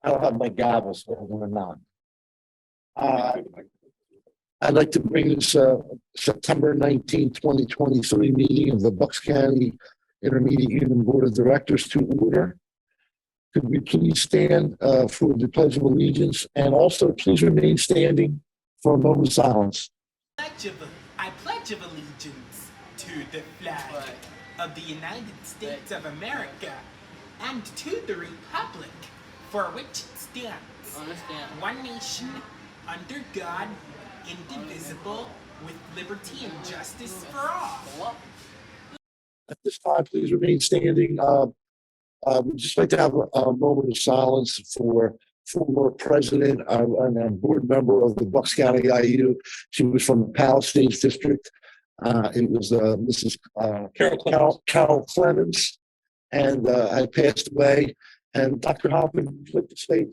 I don't have my gavel, so I'm gonna knock. I'd like to bring this September 19, 2023 meeting of the Bucks County Intermediate Union Board of Directors to order. Could we please stand for the Pledge of Allegiance, and also please remain standing for a moment of silence. I pledge of allegiance to the flag of the United States of America and to the republic for which it stands, one nation, under God, indivisible, with liberty and justice for all. At this time, please remain standing. We'd just like to have a moment of silence for former president and a board member of the Bucks County IU. She was from the Palisades District. It was Mrs. Carol Clemens, and had passed away. And Dr. Hoffman, would you like to say?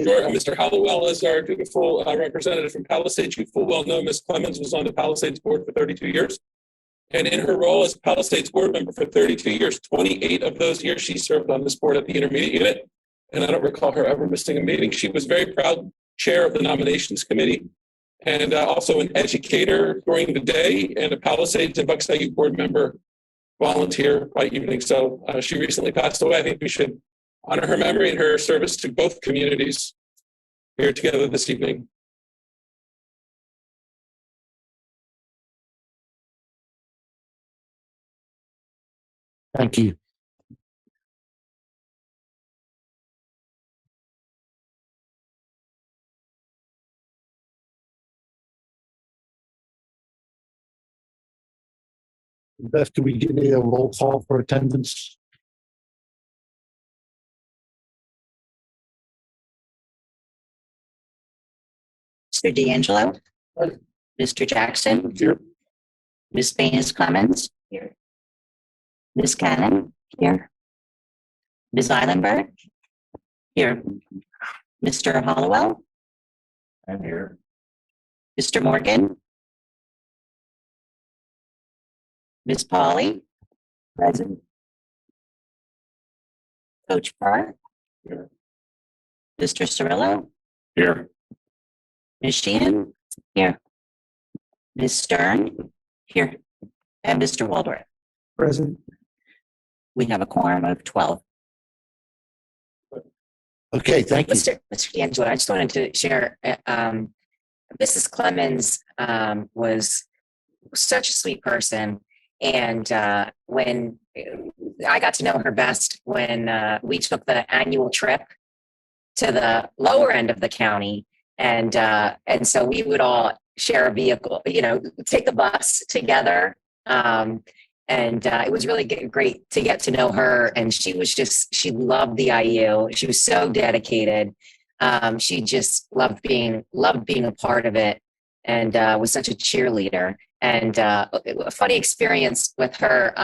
Sure. Mr. Hollowell is our dutiful representative from Palisades. You full well know Ms. Clemens was on the Palisades board for 32 years. And in her role as Palisades board member for 32 years, 28 of those years she served on this board at the intermediate unit. And I don't recall her ever missing a meeting. She was very proud chair of the nominations committee and also an educator during the day and a Palisades and Bucks IU board member volunteer by evening. So she recently passed away. I think we should honor her memory and her service to both communities here together this evening. Thank you. Beth, do we give a roll call for attendance? Mr. D'Angelo. Right. Mr. Jackson. Here. Ms. Baines Clemens. Here. Ms. Cannon. Here. Ms. Eilenberg. Here. Mr. Hollowell. I'm here. Mr. Morgan. Ms. Pauley. Present. Coach Parr. Here. Mr. Cirillo. Here. Ms. Sheehan. Here. Ms. Stern. Here. And Mr. Waldorf. Present. We have a quorum of 12. Okay, thank you. Mr. D'Angelo, I just wanted to share, Mrs. Clemens was such a sweet person. And when I got to know her best when we took the annual trip to the lower end of the county. And so we would all share a vehicle, take the bus together. And it was really great to get to know her. And she loved the IU. She was so dedicated. She just loved being a part of it, and was such a cheerleader. And a funny experience with her.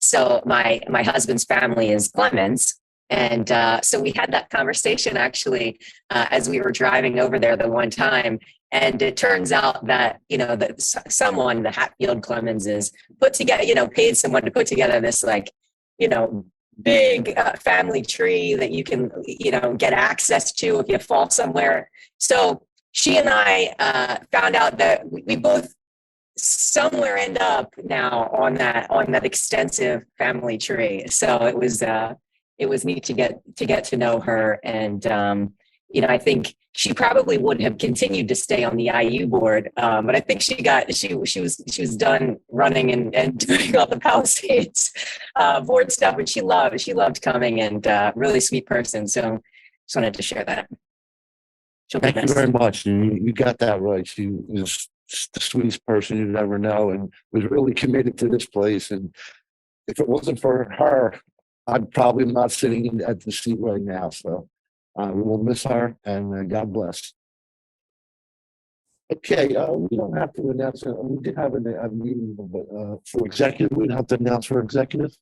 So my husband's family is Clemens. And so we had that conversation actually as we were driving over there the one time. And it turns out that, that someone, the Hatfield Clemenses, put together, paid someone to put together this big family tree that you can, get access to if you fall somewhere. So she and I found out that we both somewhere end up now on that extensive family tree. So it was neat to get to know her. And, I think she probably would have continued to stay on the IU board, but I think she was done running and doing all the Palisades board stuff, and she loved coming, and really sweet person. So just wanted to share that. Thank you very much. You got that right. She was the sweetest person you'd ever know, and was really committed to this place. And if it wasn't for her, I'm probably not sitting at the seat right now. So we will miss her, and God bless. Okay, we don't have to announce it. We did have a meeting, but for executive, we don't have to announce for executive.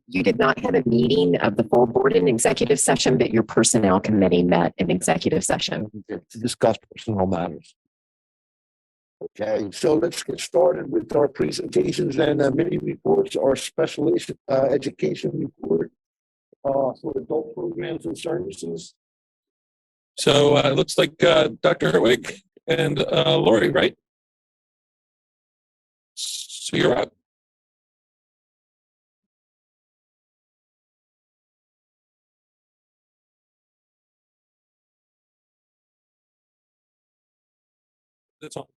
You did not have a meeting of the full board in executive session, but your personnel committee met in executive session. To discuss personal matters. Okay, so let's get started with our presentations and mini reports. Our special education report for adult programs and services. So it looks like Dr. Herwig and Lori, right? So you're up. That's all.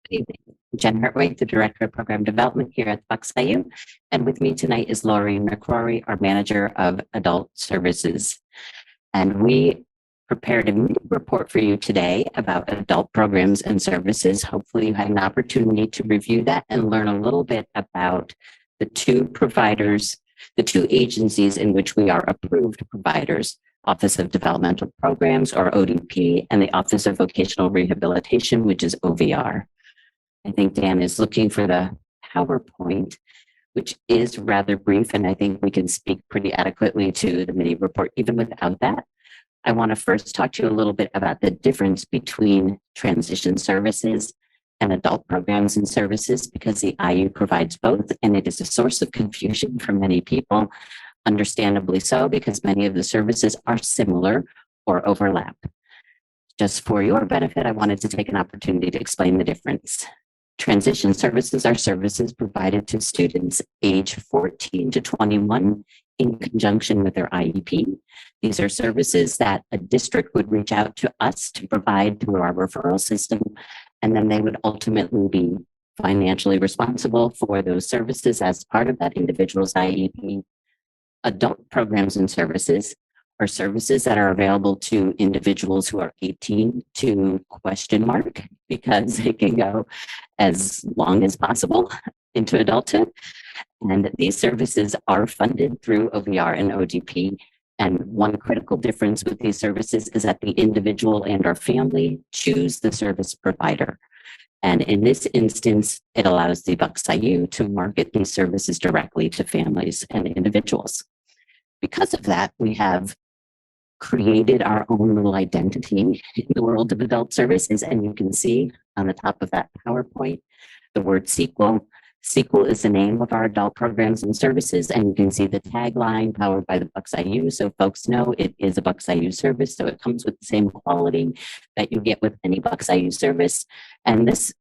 Good evening. Jen Hertwig, the Director of Program Development here at Bucks IU. And with me tonight is Lori McCrory, our Manager of Adult Services. And we prepared a meeting report for you today about adult programs and services. Hopefully you had an opportunity to review that and learn a little bit about the two providers, the two agencies in which we are approved providers, Office of Developmental Programs, or ODP, and the Office of Vocational Rehabilitation, which is OVR. I think Dan is looking for the PowerPoint, which is rather brief, and I think we can speak pretty adequately to the mini report even without that. I want to first talk to you a little bit about the difference between transition services and adult programs and services, because the IU provides both, and it is a source of confusion for many people, understandably so, because many of the services are similar or overlap. Just for your benefit, I wanted to take an opportunity to explain the difference. Transition services are services provided to students age 14 to 21 in conjunction with their IEP. These are services that a district would reach out to us to provide through our referral system, and then they would ultimately be financially responsible for those services as part of that individual's IEP. Adult programs and services are services that are available to individuals who are 18 to question mark, because it can go as long as possible into adulthood. And these services are funded through OVR and ODP. And one critical difference with these services is that the individual and or family choose the service provider. And in this instance, it allows the Bucks IU to market these services directly to families and individuals. Because of that, we have created our own little identity in the world of adult services. And you can see on the top of that PowerPoint, the word Sequel. Sequel is the name of our adult programs and services. And you can see the tagline, powered by the Bucks IU. So folks know it is a Bucks IU service. So it comes with the same quality that you get with any Bucks IU service. And this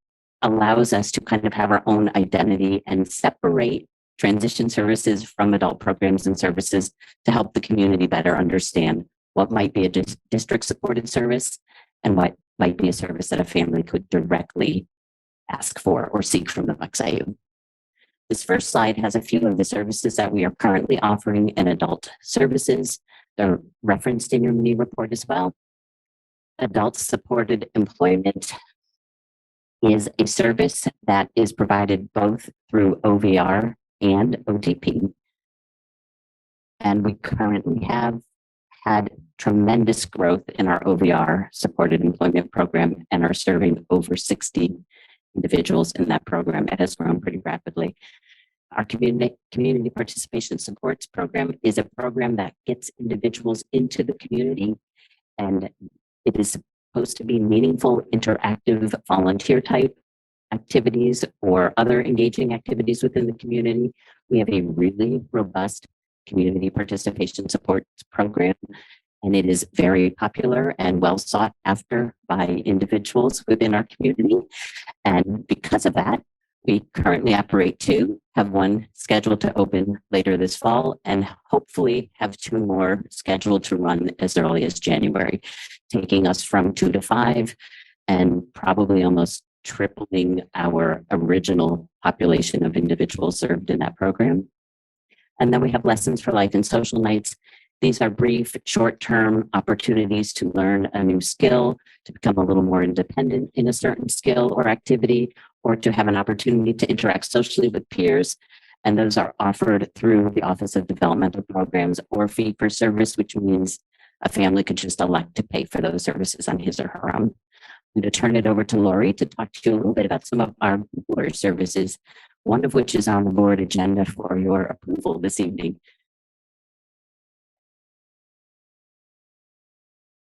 allows us to kind of have our own identity and separate transition services from adult programs and services to help the community better understand what might be a district supported service and what might be a service that a family could directly ask for or seek from the Bucks IU. This first slide has a few of the services that we are currently offering in adult services. They're referenced in your mini report as well. Adult supported employment is a service that is provided both through OVR and ODP. And we currently have had tremendous growth in our OVR supported employment program and are serving over 60 individuals in that program. It has grown pretty rapidly. Our community participation supports program is a program that gets individuals into the community, and it is supposed to be meaningful, interactive, volunteer type activities or other engaging activities within the community. We have a really robust community participation support program, and it is very popular and well sought after by individuals within our community. And because of that, we currently operate two, have one scheduled to open later this fall, and hopefully have two more scheduled to run as early as January, taking us from 2 to 5 and probably almost tripling our original population of individuals served in that program. And then we have Lessons for Life and Social Nights. These are brief, short-term opportunities to learn a new skill, to become a little more independent in a certain skill or activity, or to have an opportunity to interact socially with peers. And those are offered through the Office of Developmental Programs or fee for service, which means a family could just elect to pay for those services on his or her own. I'm going to turn it over to Lori to talk to you a little bit about some of our board services, one of which is on the board agenda for your approval this evening.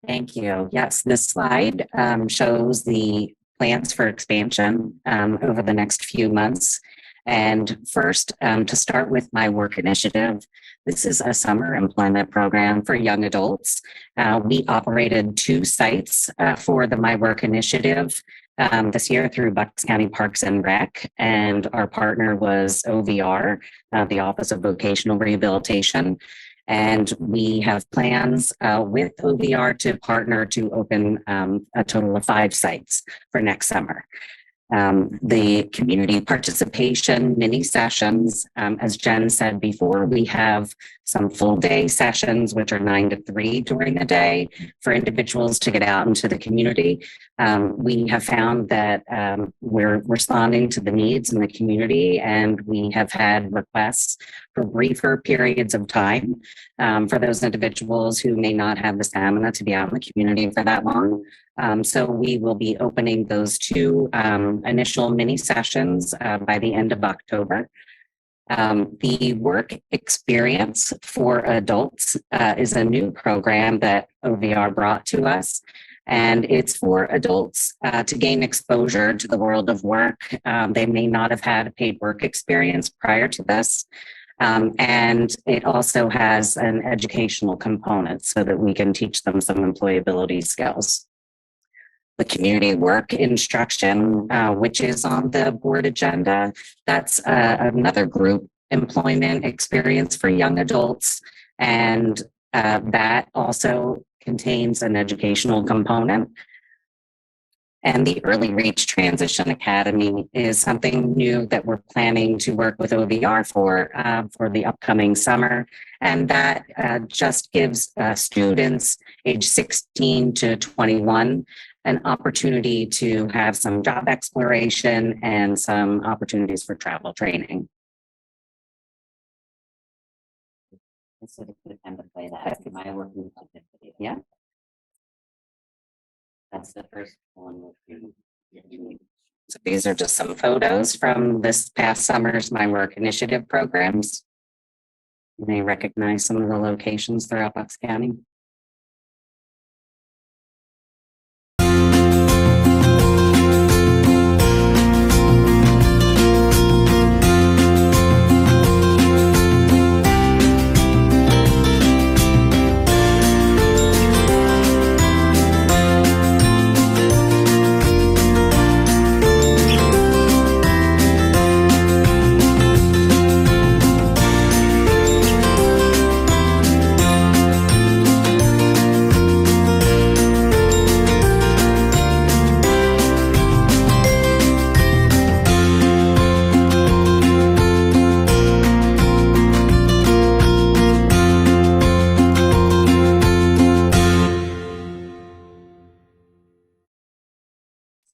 Thank you. Yes, this slide shows the plans for expansion over the next few months. And first, to start with my work initiative, this is a summer employment program for young adults. We operated 2 sites for the My Work initiative this year through Bucks County Parks and Rec, and our partner was OVR, the Office of Vocational Rehabilitation. And we have plans with OVR to partner to open a total of 5 sites for next summer. The community participation mini sessions, as Jen said before, we have some full day sessions, which are 9 to 3 during the day for individuals to get out into the community. We have found that we're responding to the needs in the community, and we have had requests for briefer periods of time for those individuals who may not have the stamina to be out in the community for that long. So we will be opening those 2 initial mini sessions by the end of October. The work experience for adults is a new program that OVR brought to us. And it's for adults to gain exposure to the world of work. They may not have had a paid work experience prior to this. And it also has an educational component so that we can teach them some employability skills. The community work instruction, which is on the board agenda, that's another group employment experience for young adults. And that also contains an educational component. And the Early Reach Transition Academy is something new that we're planning to work with OVR for the upcoming summer. And that just gives students age 16 to 21 an opportunity to have some job exploration and some opportunities for travel training. This is a good time to play that. My working video. Yeah. That's the first one. So these are just some photos from this past summer's My Work initiative programs. You may recognize some of the locations throughout Bucks County.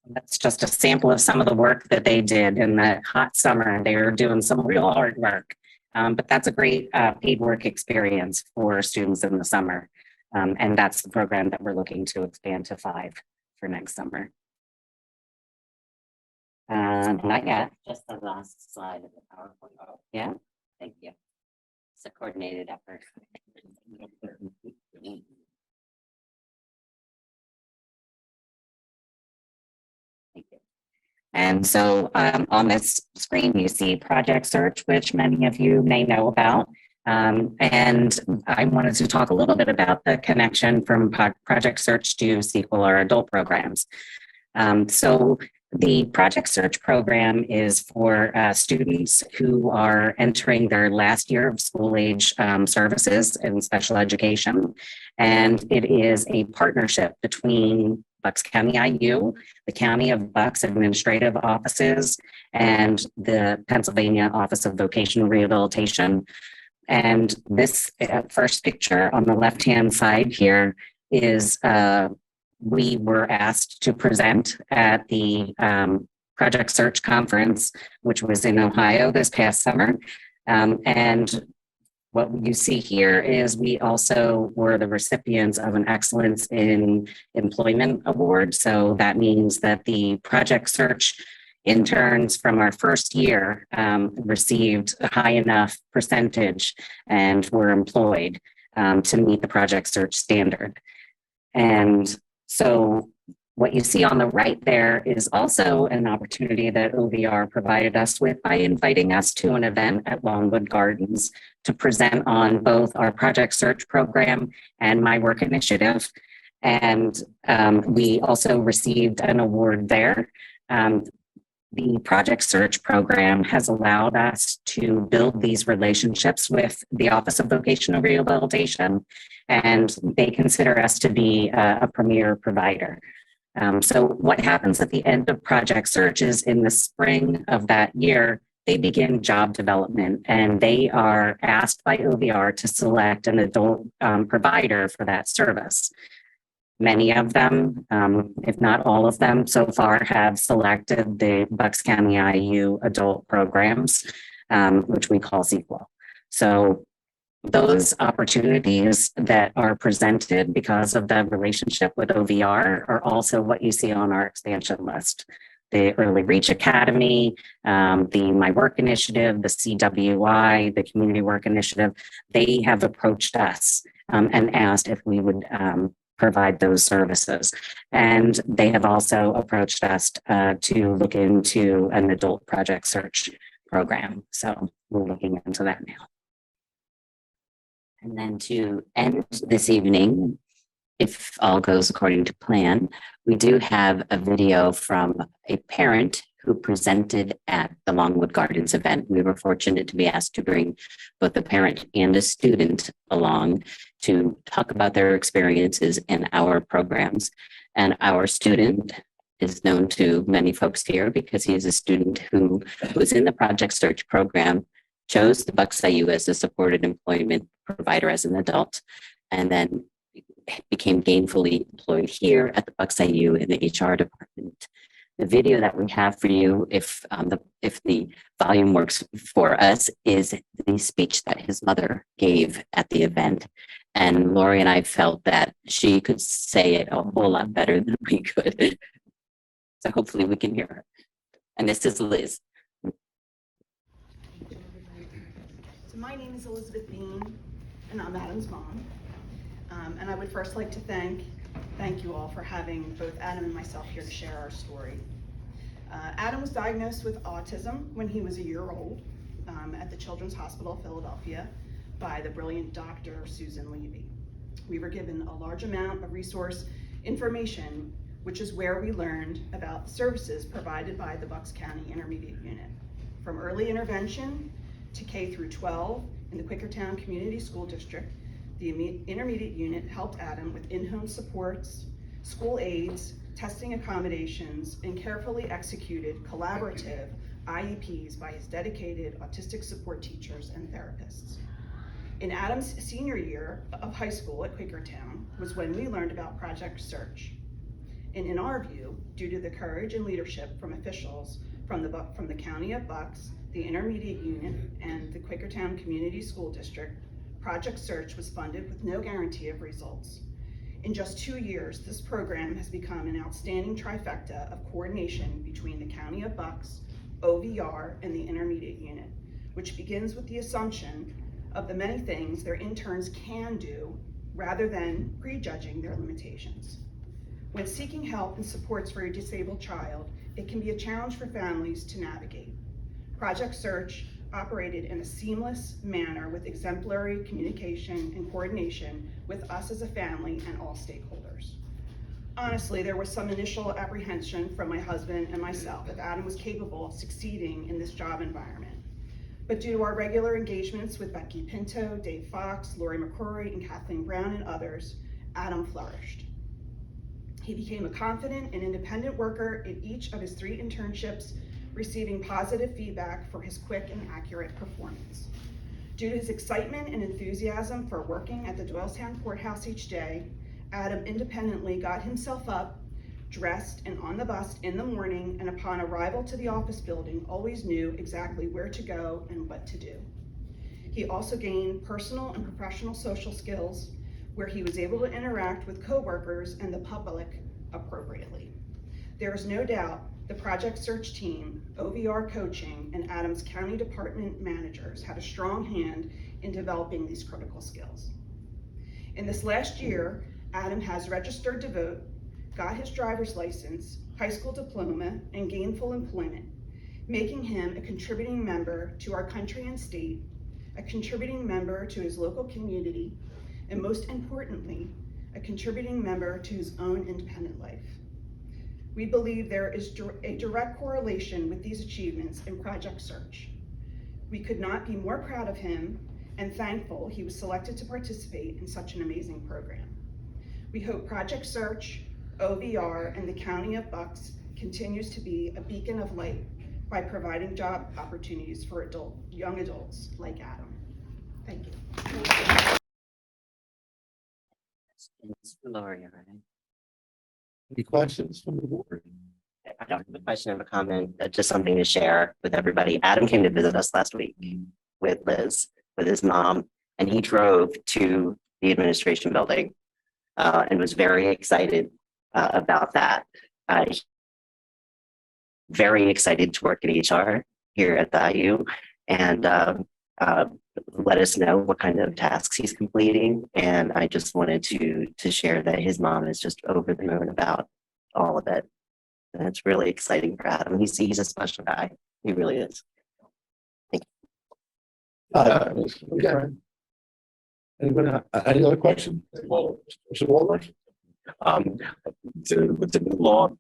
That's just a sample of some of the work that they did in the hot summer. They were doing some real hard work, but that's a great paid work experience for students in the summer. And that's the program that we're looking to expand to 5 for next summer. Not yet. Just the last slide of the PowerPoint. Oh, yeah, thank you. It's a coordinated effort. Thank you. And so on this screen, you see Project Search, which many of you may know about. And I wanted to talk a little bit about the connection from Project Search to Sequel, our adult programs. So the Project Search program is for students who are entering their last year of school age services in special education. And it is a partnership between Bucks County IU, the County of Bucks Administrative Offices, and the Pennsylvania Office of Vocational Rehabilitation. And this first picture on the left-hand side here is we were asked to present at the Project Search Conference, which was in Ohio this past summer. And what you see here is we also were the recipients of an Excellence in Employment Award. So that means that the Project Search interns from our first year received a high enough percentage and were employed to meet the Project Search standard. And so What you see on the right there is also an opportunity that OVR provided us with by inviting us to an event at Longwood Gardens to present on both our Project Search program and My Work Initiative. And we also received an award there. The Project Search program has allowed us to build these relationships with the Office of Vocational Rehabilitation, and they consider us to be a premier provider. So what happens at the end of Project Search is in the spring of that year, they begin job development, and they are asked by OVR to select an adult provider for that service. Many of them, if not all of them so far, have selected the Bucks County IU adult programs, which we call Sequel. So those opportunities that are presented because of the relationship with OVR are also what you see on our expansion list. The Early Reach Academy, the My Work Initiative, the CWI, the Community Work Initiative, they have approached us and asked if we would provide those services. And they have also approached us to look into an adult Project Search program. So we're looking into that now. And then to end this evening, if all goes according to plan, we do have a video from a parent who presented at the Longwood Gardens event. We were fortunate to be asked to bring both a parent and a student along to talk about their experiences in our programs. And our student is known to many folks here because he is a student who was in the Project Search program, chose the Bucks IU as a supported employment provider as an adult, and then became gainfully employed here at the Bucks IU in the HR department. The video that we have for you, if the volume works for us, is the speech that his mother gave at the event. And Lori and I felt that she could say it a whole lot better than we could. So hopefully we can hear her. And this is Liz. So my name is Elizabeth Bean, and I'm Adam's mom. And I would first like to thank you all for having both Adam and myself here to share our story. Adam was diagnosed with autism when he was a year old at the Children's Hospital of Philadelphia by the brilliant Dr. Susan Levy. We were given a large amount of resource information, which is where we learned about services provided by the Bucks County Intermediate Unit, from early intervention to K through 12 in the Quakertown Community School District. The Intermediate Unit helped Adam with in-home supports, school aids, testing accommodations, and carefully executed collaborative IEPs by his dedicated autistic support teachers and therapists. In Adam's senior year of high school at Quakertown was when we learned about Project Search. And in our view, due to the courage and leadership from officials from the County of Bucks, the Intermediate Unit, and the Quakertown Community School District, Project Search was funded with no guarantee of results. In just 2 years, this program has become an outstanding trifecta of coordination between the County of Bucks, OVR, and the Intermediate Unit, which begins with the assumption of the many things their interns can do rather than prejudging their limitations. When seeking help and supports for a disabled child, it can be a challenge for families to navigate. Project Search operated in a seamless manner with exemplary communication and coordination with us as a family and all stakeholders. Honestly, there was some initial apprehension from my husband and myself if Adam was capable of succeeding in this job environment. But due to our regular engagements with Becky Pinto, Dave Fox, Lori McCrory, and Kathleen Brown, and others, Adam flourished. He became a confident and independent worker in each of his 3 internships, receiving positive feedback for his quick and accurate performance. Due to his excitement and enthusiasm for working at the Doylestown Courthouse each day, Adam independently got himself up, dressed, and on the bus in the morning, and upon arrival to the office building, always knew exactly where to go and what to do. He also gained personal and professional social skills, where he was able to interact with coworkers and the public appropriately. There is no doubt the Project Search team, OVR coaching, and Adams County Department managers had a strong hand in developing these critical skills. In this last year, Adam has registered to vote, got his driver's license, high school diploma, and gainful employment, making him a contributing member to our country and state, a contributing member to his local community, and most importantly, a contributing member to his own independent life. We believe there is a direct correlation with these achievements in Project Search. We could not be more proud of him and thankful he was selected to participate in such an amazing program. We hope Project Search, OVR, and the County of Bucks continues to be a beacon of light by providing job opportunities for young adults like Adam. Thank you. Lori, all right. Any questions from the board? I don't have a question or a comment, just something to share with everybody. Adam came to visit us last week with Liz, with his mom, and he drove to the administration building and was very excited about that. Very excited to work in HR here at the IU and let us know what kind of tasks he's completing. And I just wanted to share that his mom is just over the moon about all of it. And it's really exciting for Adam. He's a special guy. He really is. Okay. Anybody, any other question? Well, Mr. Walmart? With the new law,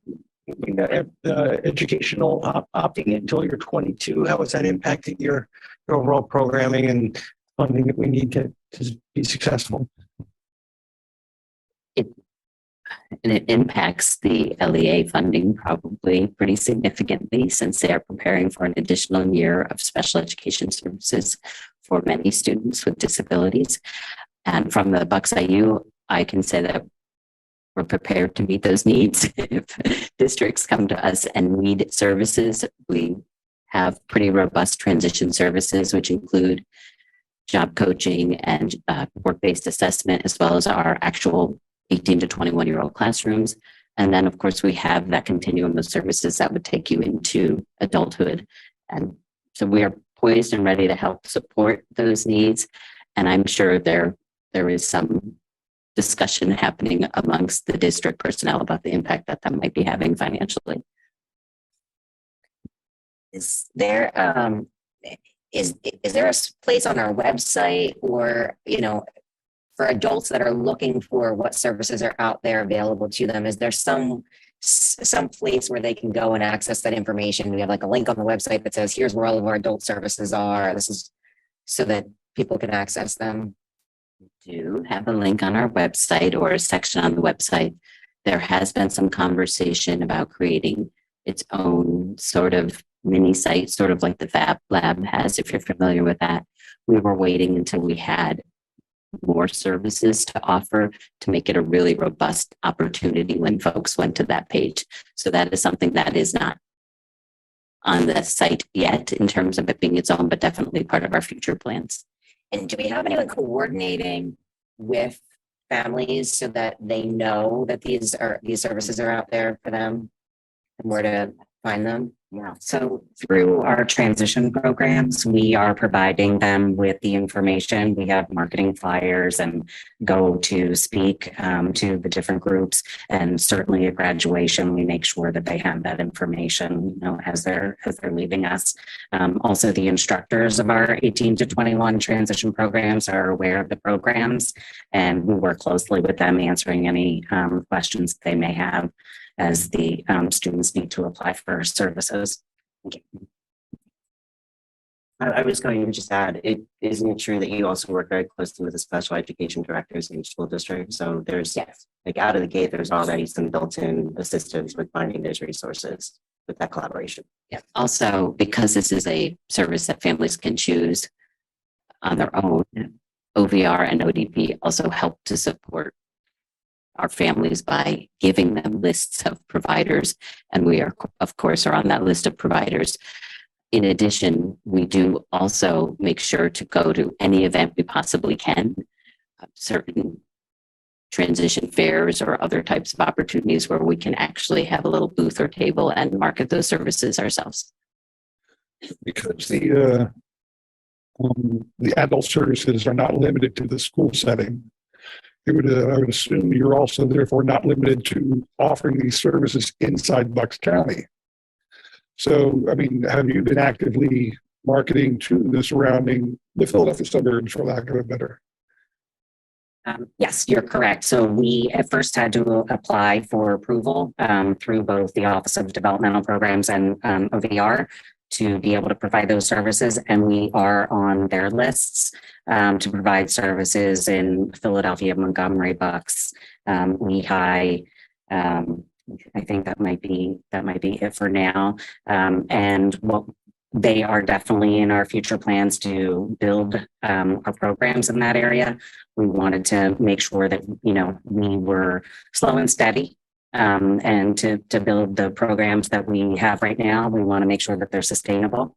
educational opting until you're 22, how is that impacting your overall programming and funding that we need to be successful? And it impacts the LEA funding probably pretty significantly since they are preparing for an additional year of special education services for many students with disabilities. And from the Bucks IU, I can say that we're prepared to meet those needs. If districts come to us and need services, we have pretty robust transition services, which include job coaching and work-based assessment, as well as our actual 18 to 21-year-old classrooms. And then, of course, we have that continuum of services that would take you into adulthood. And so we are poised and ready to help support those needs. And I'm sure there is some discussion happening amongst the district personnel about the impact that might be having financially. Is there is there a place on our website or, for adults that are looking for what services are out there available to them? Is there some place where they can go and access that information? We have like a link on the website that says, here's where all of our adult services are. This is so that people can access them. We do have a link on our website or a section on the website. There has been some conversation about creating its own sort of mini site, sort of like the Fab Lab has, if you're familiar with that. We were waiting until we had more services to offer to make it a really robust opportunity when folks went to that page. So that is something that is not on the site yet in terms of it being its own, but definitely part of our future plans. And do we have anyone coordinating with families so that they know that these services are out there for them and where to find them? Yeah. So through our transition programs, we are providing them with the information. We have marketing flyers and go to speak to the different groups, and certainly at graduation, we make sure that they have that information, as they're leaving us. Also, the instructors of our 18 to 21 transition programs are aware of the programs, and we work closely with them answering any questions they may have as the students need to apply for services. I was going to just add, isn't it true that you also work very closely with the special education directors in each school district? So there's, like out of the gate, there's already some built-in assistance with finding those resources with that collaboration. Yeah. Also, because this is a service that families can choose on their own, OVR and ODP also help to support our families by giving them lists of providers. And we are, of course, are on that list of providers. In addition, we do also make sure to go to any event we possibly can, certain transition fairs or other types of opportunities where we can actually have a little booth or table and market those services ourselves. Because the adult services are not limited to the school setting. I would assume you're also therefore not limited to offering these services inside Bucks County. So, I mean, have you been actively marketing to the surrounding, the Philadelphia suburbs, for lack of a better? Yes, you're correct. So we at first had to apply for approval through both the Office of Developmental Programs and OVR to be able to provide those services. And we are on their lists to provide services in Philadelphia, Montgomery, Bucks, Lehigh. I think that might be it for now. And what they are definitely in our future plans to build our programs in that area. We wanted to make sure that, we were slow and steady. And to build the programs that we have right now, we want to make sure that they're sustainable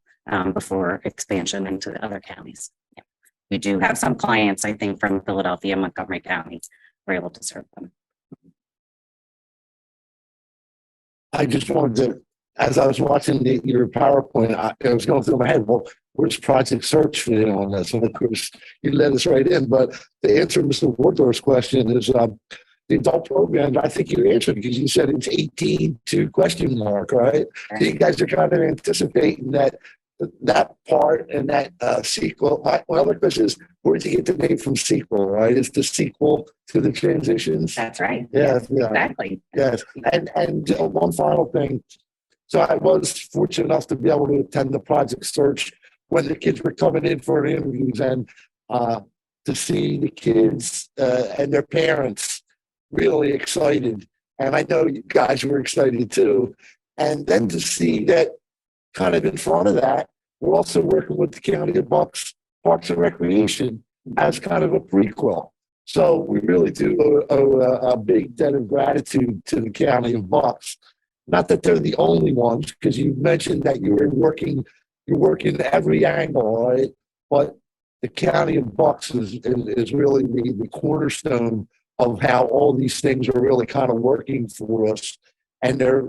before expansion into the other counties. Yeah. We do have some clients, I think, from Philadelphia, Montgomery counties. We're able to serve them. I just wanted to, as I was watching your PowerPoint, I was going through my head, well, where's Project Search fit on this? And of course, you led us right in. But to answer Mr. Wardorf's question is the adult program, I think you answered because you said it's 18 to question mark, right? So you guys are kind of anticipating that part and that sequel. My other question is, where did you get the name from sequel, right? It's the sequel to the transitions. That's right. Yeah, yeah. Exactly. Yes. And one final thing. So I was fortunate enough to be able to attend the Project Search when the kids were coming in for interviews, and to see the kids and their parents really excited. And I know you guys were excited too. And then to see that kind of in front of that, we're also working with the County of Bucks Parks and Recreation as kind of a prequel. So we really do owe a big debt of gratitude to the County of Bucks. Not that they're the only ones, because you mentioned that you're working every angle, right? But the County of Bucks is really the cornerstone of how all these things are really kind of working for us, and they're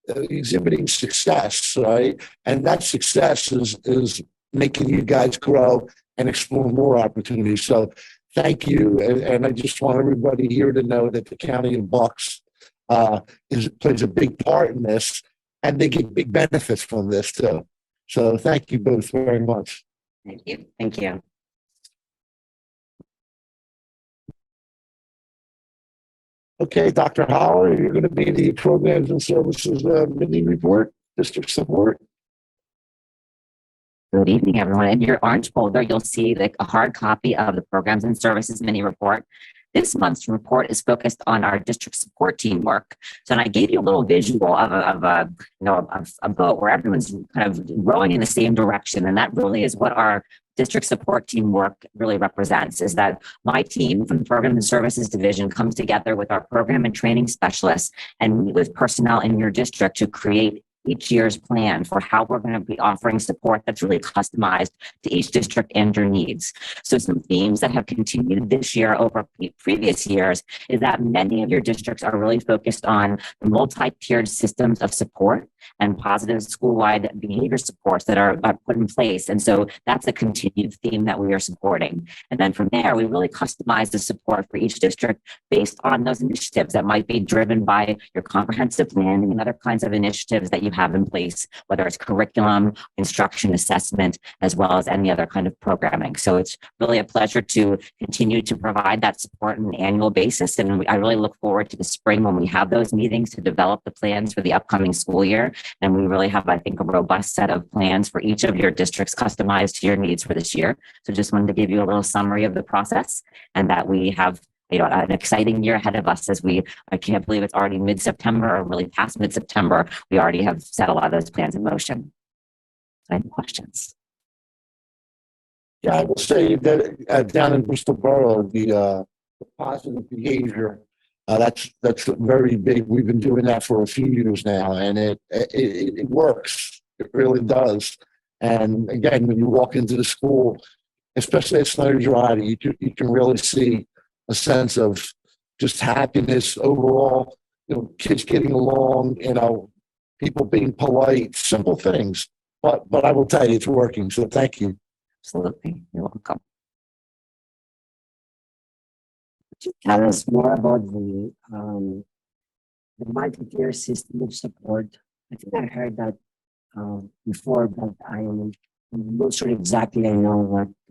exhibiting success, right? And that success is making you guys grow and explore more opportunities. So thank you, and I just want everybody here to know that the County of Bucks plays a big part in this, and they get big benefits from this too. So thank you both very much. Thank you. Thank you. Okay, Dr. Holler, you're going to be the programs and services mini report, district support. Good evening, everyone. In your orange folder, you'll see a hard copy of the Programs and Services Mini Report. This month's report is focused on our district support team work. So, and I gave you a little visual of a boat where everyone's kind of rowing in the same direction, and that really is what our district support team work really represents. Is that my team from the Program and Services Division comes together with our program and training specialists and meet with personnel in your district to create each year's plan for how we're going to be offering support that's really customized to each district and your needs. So some themes that have continued this year over previous years is that many of your districts are really focused on the multi-tiered systems of support and positive school-wide behavior supports that are put in place. And so that's a continued theme that we are supporting. And then from there, we really customize the support for each district based on those initiatives that might be driven by your comprehensive planning and other kinds of initiatives that you have in place, whether it's curriculum, instruction, assessment, as well as any other kind of programming. So it's really a pleasure to continue to provide that support on an annual basis. And I really look forward to the spring when we have those meetings to develop the plans for the upcoming school year. And we really have, I think, a robust set of plans for each of your districts customized to your needs for this year. So just wanted to give you a little summary of the process, and that we have an exciting year ahead of us as I can't believe it's already mid-September, or really past mid-September. We already have set a lot of those plans in motion. Any questions? Yeah, I will say that down in Bristol Borough, the positive behavior, that's very big. We've been doing that for a few years now, and it works. It really does. And again, when you walk into the school, especially at Snyder Drive, you can really see a sense of just happiness overall, kids getting along, people being polite, simple things. But I will tell you, it's working. So thank you. Absolutely. You're welcome. Tell us more about the multi-tier system of support. I think I heard that before, but I'm not sure exactly I know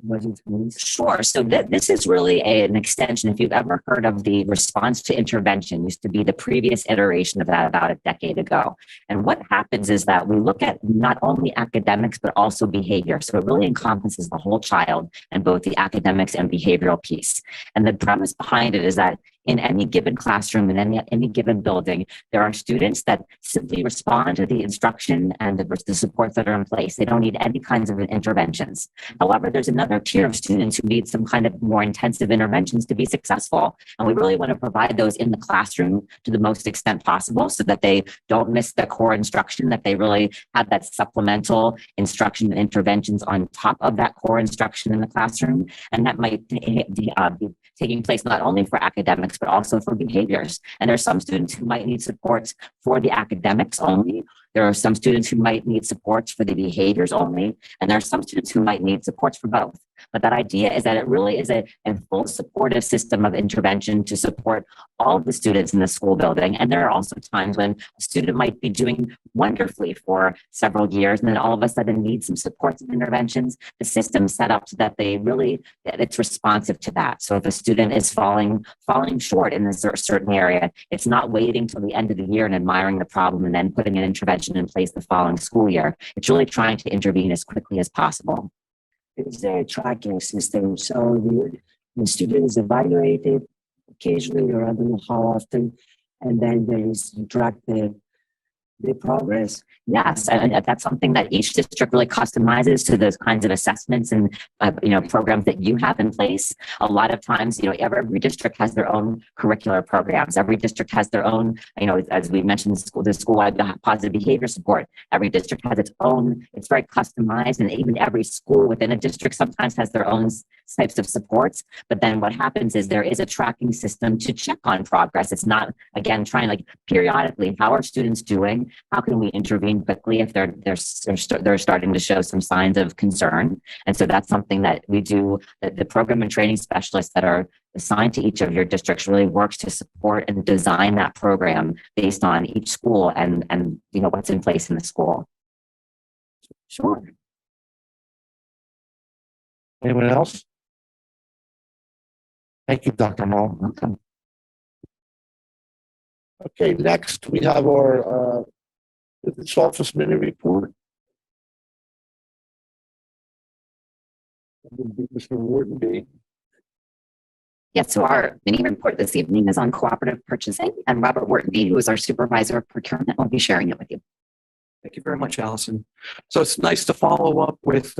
what it means. Sure. So this is really an extension. If you've ever heard of the response to intervention, used to be the previous iteration of that about a decade ago. And what happens is that we look at not only academics, but also behavior. So it really encompasses the whole child and both the academics and behavioral piece. And the premise behind it is that in any given classroom, in any given building, there are students that simply respond to the instruction and the supports that are in place. They don't need any kinds of interventions. However, there's another tier of students who need some kind of more intensive interventions to be successful. And we really want to provide those in the classroom to the most extent possible so that they don't miss the core instruction, that they really have that supplemental instruction and interventions on top of that core instruction in the classroom. And that might be taking place not only for academics, but also for behaviors. And there are some students who might need supports for the academics only. There are some students who might need supports for the behaviors only. And there are some students who might need supports for both. But that idea is that it really is a full supportive system of intervention to support all of the students in the school building. And there are also times when a student might be doing wonderfully for several years and then all of a sudden needs some supports and interventions. The system's set up so that it's responsive to that. So if a student is falling short in a certain area, it's not waiting till the end of the year and admiring the problem and then putting an intervention in place the following school year. It's really trying to intervene as quickly as possible. Is there a tracking system? So the student is evaluated occasionally, or I don't know how often, and then there is you track the progress. Yes, and that's something that each district really customizes to those kinds of assessments and programs that you have in place. A lot of times, every district has their own curricular programs. Every district has their own, as we mentioned, the school-wide positive behavior support. Every district has its own. It's very customized, and even every school within a district sometimes has their own types of supports. But then what happens is there is a tracking system to check on progress. It's not, again, trying periodically, how are students doing? How can we intervene quickly if they're starting to show some signs of concern? And so that's something that we do. That the program and training specialists that are assigned to each of your districts really works to support and design that program based on each school and what's in place in the school. Sure. Anyone else? Thank you, Dr. Mull. Welcome. Okay, next we have our business office minute report. Mr. Wharton B. Yes, so our mini report this evening is on cooperative purchasing, and Robert Wharton, who is our supervisor of procurement, will be sharing it with you. Thank you very much, Allison. So it's nice to follow up with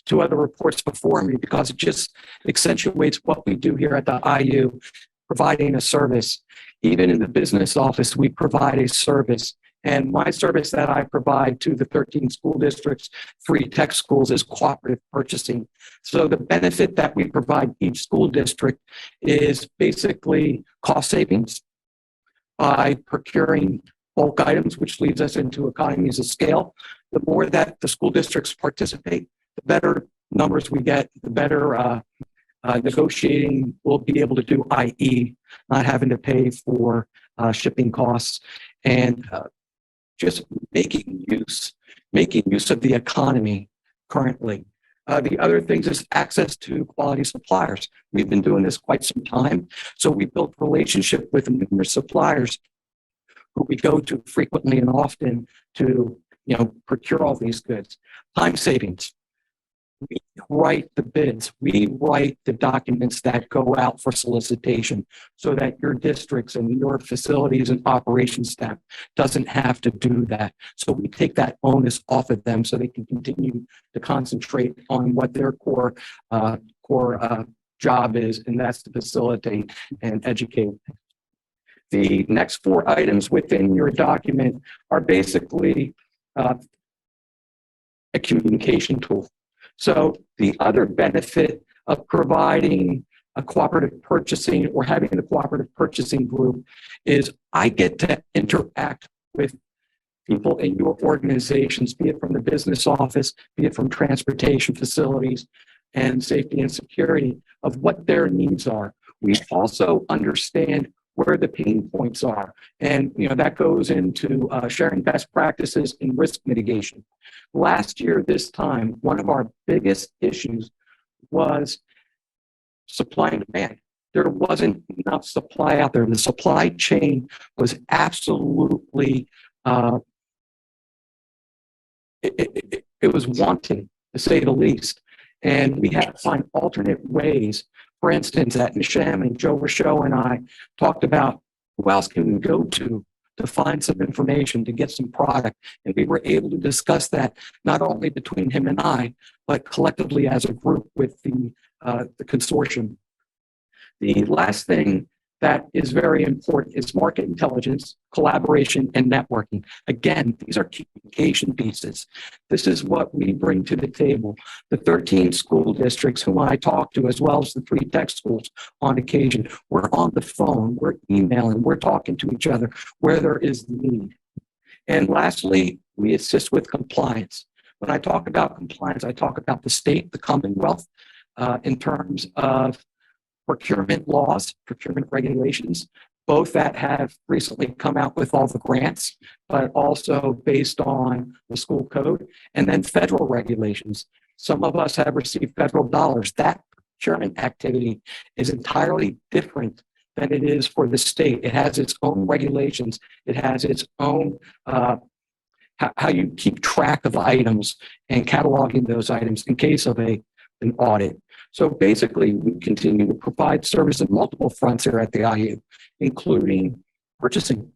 two other reports before me because it just accentuates what we do here at the IU, providing a service. Even in the business office, we provide a service. And my service that I provide to the 13 school districts, 3 tech schools, is cooperative purchasing. So the benefit that we provide each school district is basically cost savings by procuring bulk items, which leads us into economies of scale. The more that the school districts participate, the better numbers we get, the better negotiating we'll be able to do, i.e. not having to pay for shipping costs and just making use of the economy currently. The other things is access to quality suppliers. We've been doing this quite some time. So we built a relationship with numerous suppliers who we go to frequently and often to, procure all these goods. Time savings. We write the bids. We write the documents that go out for solicitation so that your districts and your facilities and operations staff doesn't have to do that. So we take that onus off of them so they can continue to concentrate on what their core job is, and that's to facilitate and educate. The next 4 items within your document are basically a communication tool. So the other benefit of providing a cooperative purchasing or having the cooperative purchasing group is I get to interact with people in your organizations, be it from the business office, be it from transportation facilities and safety and security, of what their needs are. We also understand where the pain points are. And, that goes into sharing best practices in risk mitigation. Last year, this time, one of our biggest issues was supply and demand. There wasn't enough supply out there. The supply chain was absolutely, it was wanting, to say the least. And we had to find alternate ways. For instance, at Neshaminy, Joe Rochelle and I talked about who else can we go to find some information, to get some product. And we were able to discuss that not only between him and I, but collectively as a group with the consortium. The last thing that is very important is market intelligence, collaboration, and networking. Again, these are communication pieces. This is what we bring to the table. The 13 school districts whom I talk to, as well as the 3 tech schools on occasion, we're on the phone, we're emailing, we're talking to each other where there is need. And lastly, we assist with compliance. When I talk about compliance, I talk about the state, the Commonwealth, in terms of procurement laws, procurement regulations, both that have recently come out with all the grants, but also based on the school code, and then federal regulations. Some of us have received federal dollars. That procurement activity is entirely different than it is for the state. It has its own regulations. It has its own how you keep track of items and cataloging those items in case of an audit. So basically, we continue to provide service on multiple fronts here at the IU, including purchasing.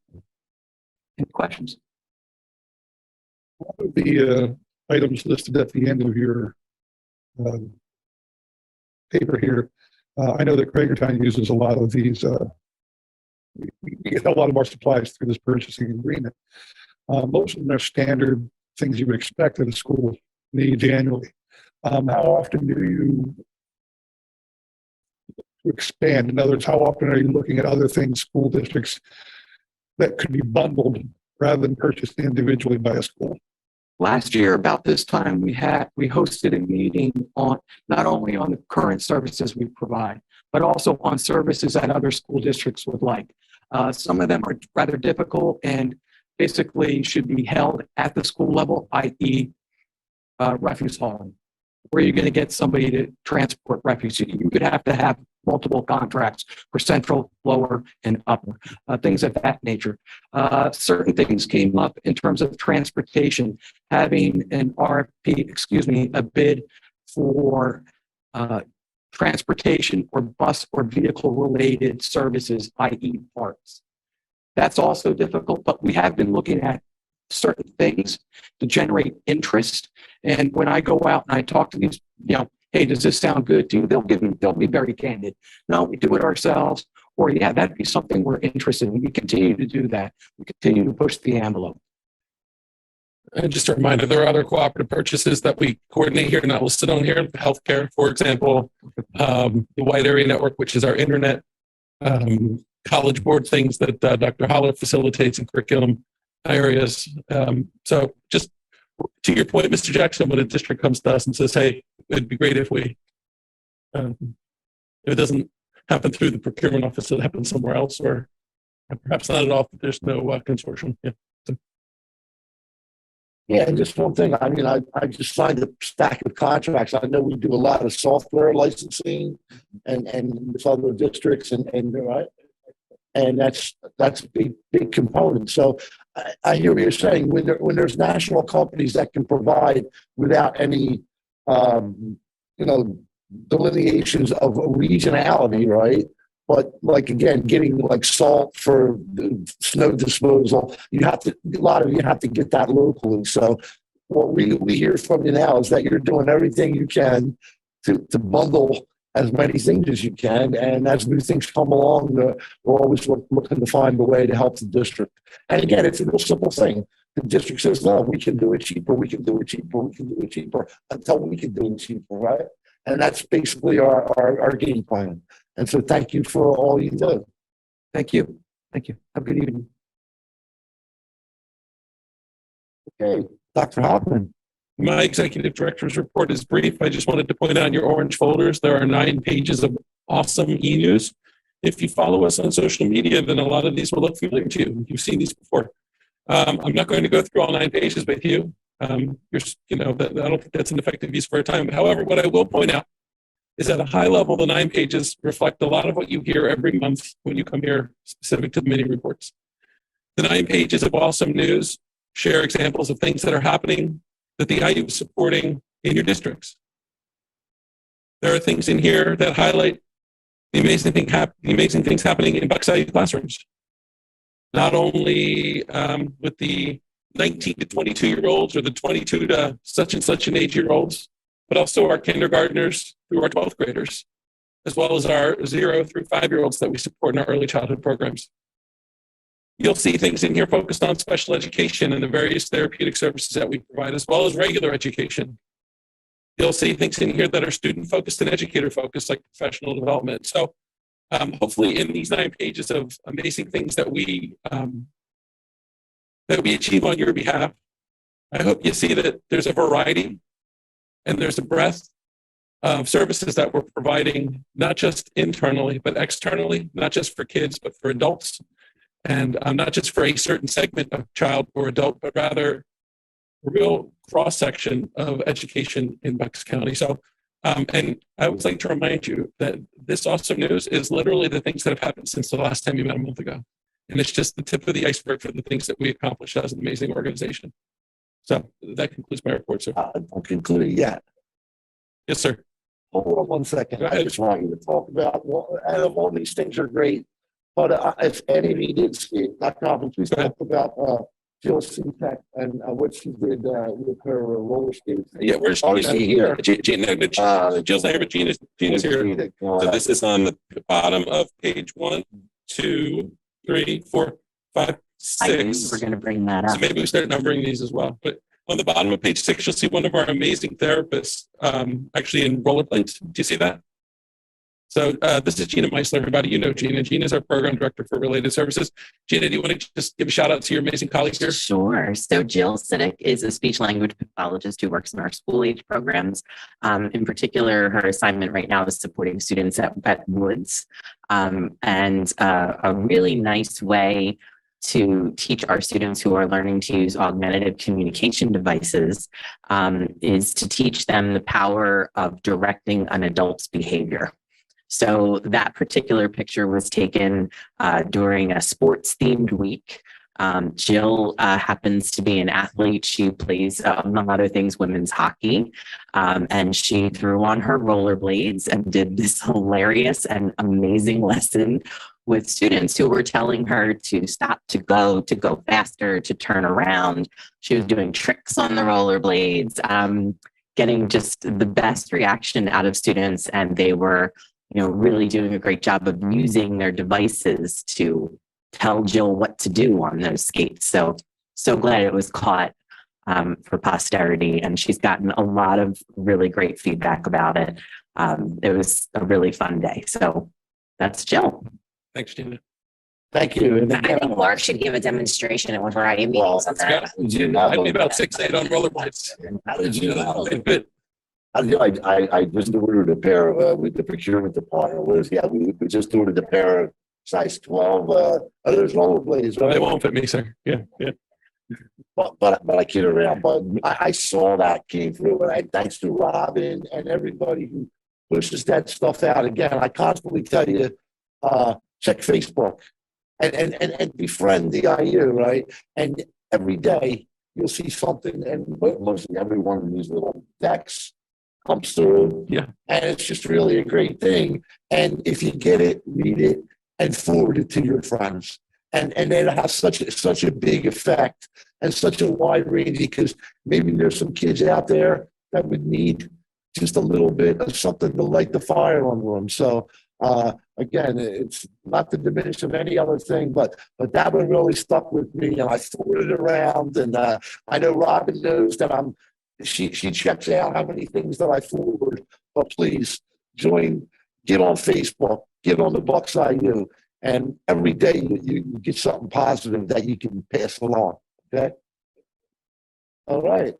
Any questions? One of the items listed at the end of your paper here, I know that Craigortown uses a lot of these. We get a lot of our supplies through this purchasing agreement. Most of them are standard things you would expect that a school needs annually. How often do you expand? In other words, how often are you looking at other things, school districts, that could be bundled rather than purchased individually by a school? Last year, about this time, we hosted a meeting on not only on the current services we provide, but also on services that other school districts would like. Some of them are rather difficult and basically should be held at the school level, i.e. Refuse hauling. Where are you going to get somebody to transport refuse? You could have to have multiple contracts for central, lower, and upper, things of that nature. Certain things came up in terms of transportation, having an RFP, a bid for transportation or bus or vehicle related services, i.e. parts. That's also difficult, but we have been looking at certain things to generate interest. And when I go out and I talk to these, hey, does this sound good to you? They'll be very candid. No, we do it ourselves. Or yeah, that'd be something we're interested in. We continue to do that. We continue to push the envelope. And just a reminder, there are other cooperative purchases that we coordinate here, not listed on here. Healthcare, for example, the Wide Area Network, which is our internet, college board things that Dr. Holler facilitates in curriculum areas. So just to your point, Mr. Jackson, when a district comes to us and says, hey, it'd be great if we, if it doesn't happen through the procurement office, it happens somewhere else, or perhaps not at all, but there's no consortium. Yeah. So. Yeah, and just one thing, I just signed a stack of contracts. I know we do a lot of software licensing and with other districts and that's a big component. So I hear what you're saying. When there's national companies that can provide without any delineations of regionality, right? But like again, getting like salt for the snow disposal, you have to get that locally. So what we hear from you now is that you're doing everything you can to bundle as many things as you can, and as new things come along, we're always looking to find a way to help the district. And again, it's a real simple thing. The district says, no, we can do it cheaper, until we can do it cheaper, right? And that's basically our game plan. And so thank you for all you do. Thank you. Have a good evening. Okay, Dr. Hoffman. My executive director's report is brief. I just wanted to point out in your orange folders, there are 9 pages of awesome e-news. If you follow us on social media, then a lot of these will look familiar to you. You've seen these before. I'm not going to go through all 9 pages with you. I don't think that's an effective use of our time. However, what I will point out is at a high level, the 9 pages reflect a lot of what you hear every month when you come here specific to the mini reports. The 9 pages of awesome news share examples of things that are happening that the IU is supporting in your districts. There are things in here that highlight the amazing things happening in Bucks IU classrooms. Not only with the 19 to 22-year-olds or the 22 to such and such an age-year-olds, but also our kindergartners through our 12th graders, as well as our 0 through 5-year-olds that we support in our early childhood programs. You'll see things in here focused on special education and the various therapeutic services that we provide, as well as regular education. You'll see things in here that are student-focused and educator-focused, like professional development. So hopefully in these 9 pages of amazing things that we achieve on your behalf, I hope you see that there's a variety and there's a breadth of services that we're providing, not just internally, but externally, not just for kids, but for adults. And not just for a certain segment of child or adult, but rather a real cross-section of education in Bucks County. So, and I would like to remind you that this awesome news is literally the things that have happened since the last time you met a month ago. And it's just the tip of the iceberg for the things that we accomplished as an amazing organization. So that concludes my report, sir. Don't conclude it yet. Yes, sir. Hold on 1 second. Go I ahead. just want you to talk about, and all these things are great, but if any of you did see it, Dr. Alvin, please talk about Jill Ctech and what she did with her roller skates. Yeah, where's Oh, is she here? Gina's not here, but Gina's here. So this is on the bottom of page 1, 2, 3, 4, 5, I knew 6. you were going to bring that So up. maybe we start numbering these as well. But on the bottom of page 6, you'll see one of our amazing therapists actually in rollerblades. Do you see that? So this is Gina Meisler, everybody. You know Gina. Gina's our program director for related services. Gina, do you want to just give a shout out to your amazing colleagues here? Sure. So Jill Siddick is a speech language pathologist who works in our school age programs. In particular, her assignment right now is supporting students at Woods. And a really nice way to teach our students who are learning to use augmentative communication devices is to teach them the power of directing an adult's behavior. So that particular picture was taken during a sports themed week. Jill happens to be an athlete. She plays, among other things, women's hockey. And she threw on her rollerblades and did this hilarious and amazing lesson with students who were telling her to stop, to go faster, to turn around. She was doing tricks on the rollerblades, getting just the best reaction out of students. And they were really doing a great job of using their devices to tell Jill what to do on those skates. So glad it was caught for posterity, and she's gotten a lot of really great feedback about it. It was a really fun day. So that's Jill. Thanks, Gina. Thank you. And I think Mark should give a demonstration at one of our IU meetings on that. I'd be about 6'8" on rollerblades. How did you know? They'd fit. I just ordered a pair with the procurement department. We just ordered a pair of size 12 those rollerblades. They Right? won't fit me, sir. Yeah. But I kid around. But I saw that came through, and thanks to Robin and everybody who pushes that stuff out. Again, I constantly tell you, check Facebook and befriend the IU, right? And every day you'll see something, and mostly every one of these little decks comes through. Yeah. And it's just really a great thing. And if you get it, read it and forward it to your friends. And it has such a big effect and such a wide range, because maybe there's some kids out there that would need just a little bit of something to light the fire under them. So again, it's not to diminish of any other thing, but that one really stuck with me, and I forwarded it around. And I know Robin knows that she checks out how many things that I forward. But please get on Facebook, get on the Bucks IU, and every day you get something positive that you can pass along. Okay. All right.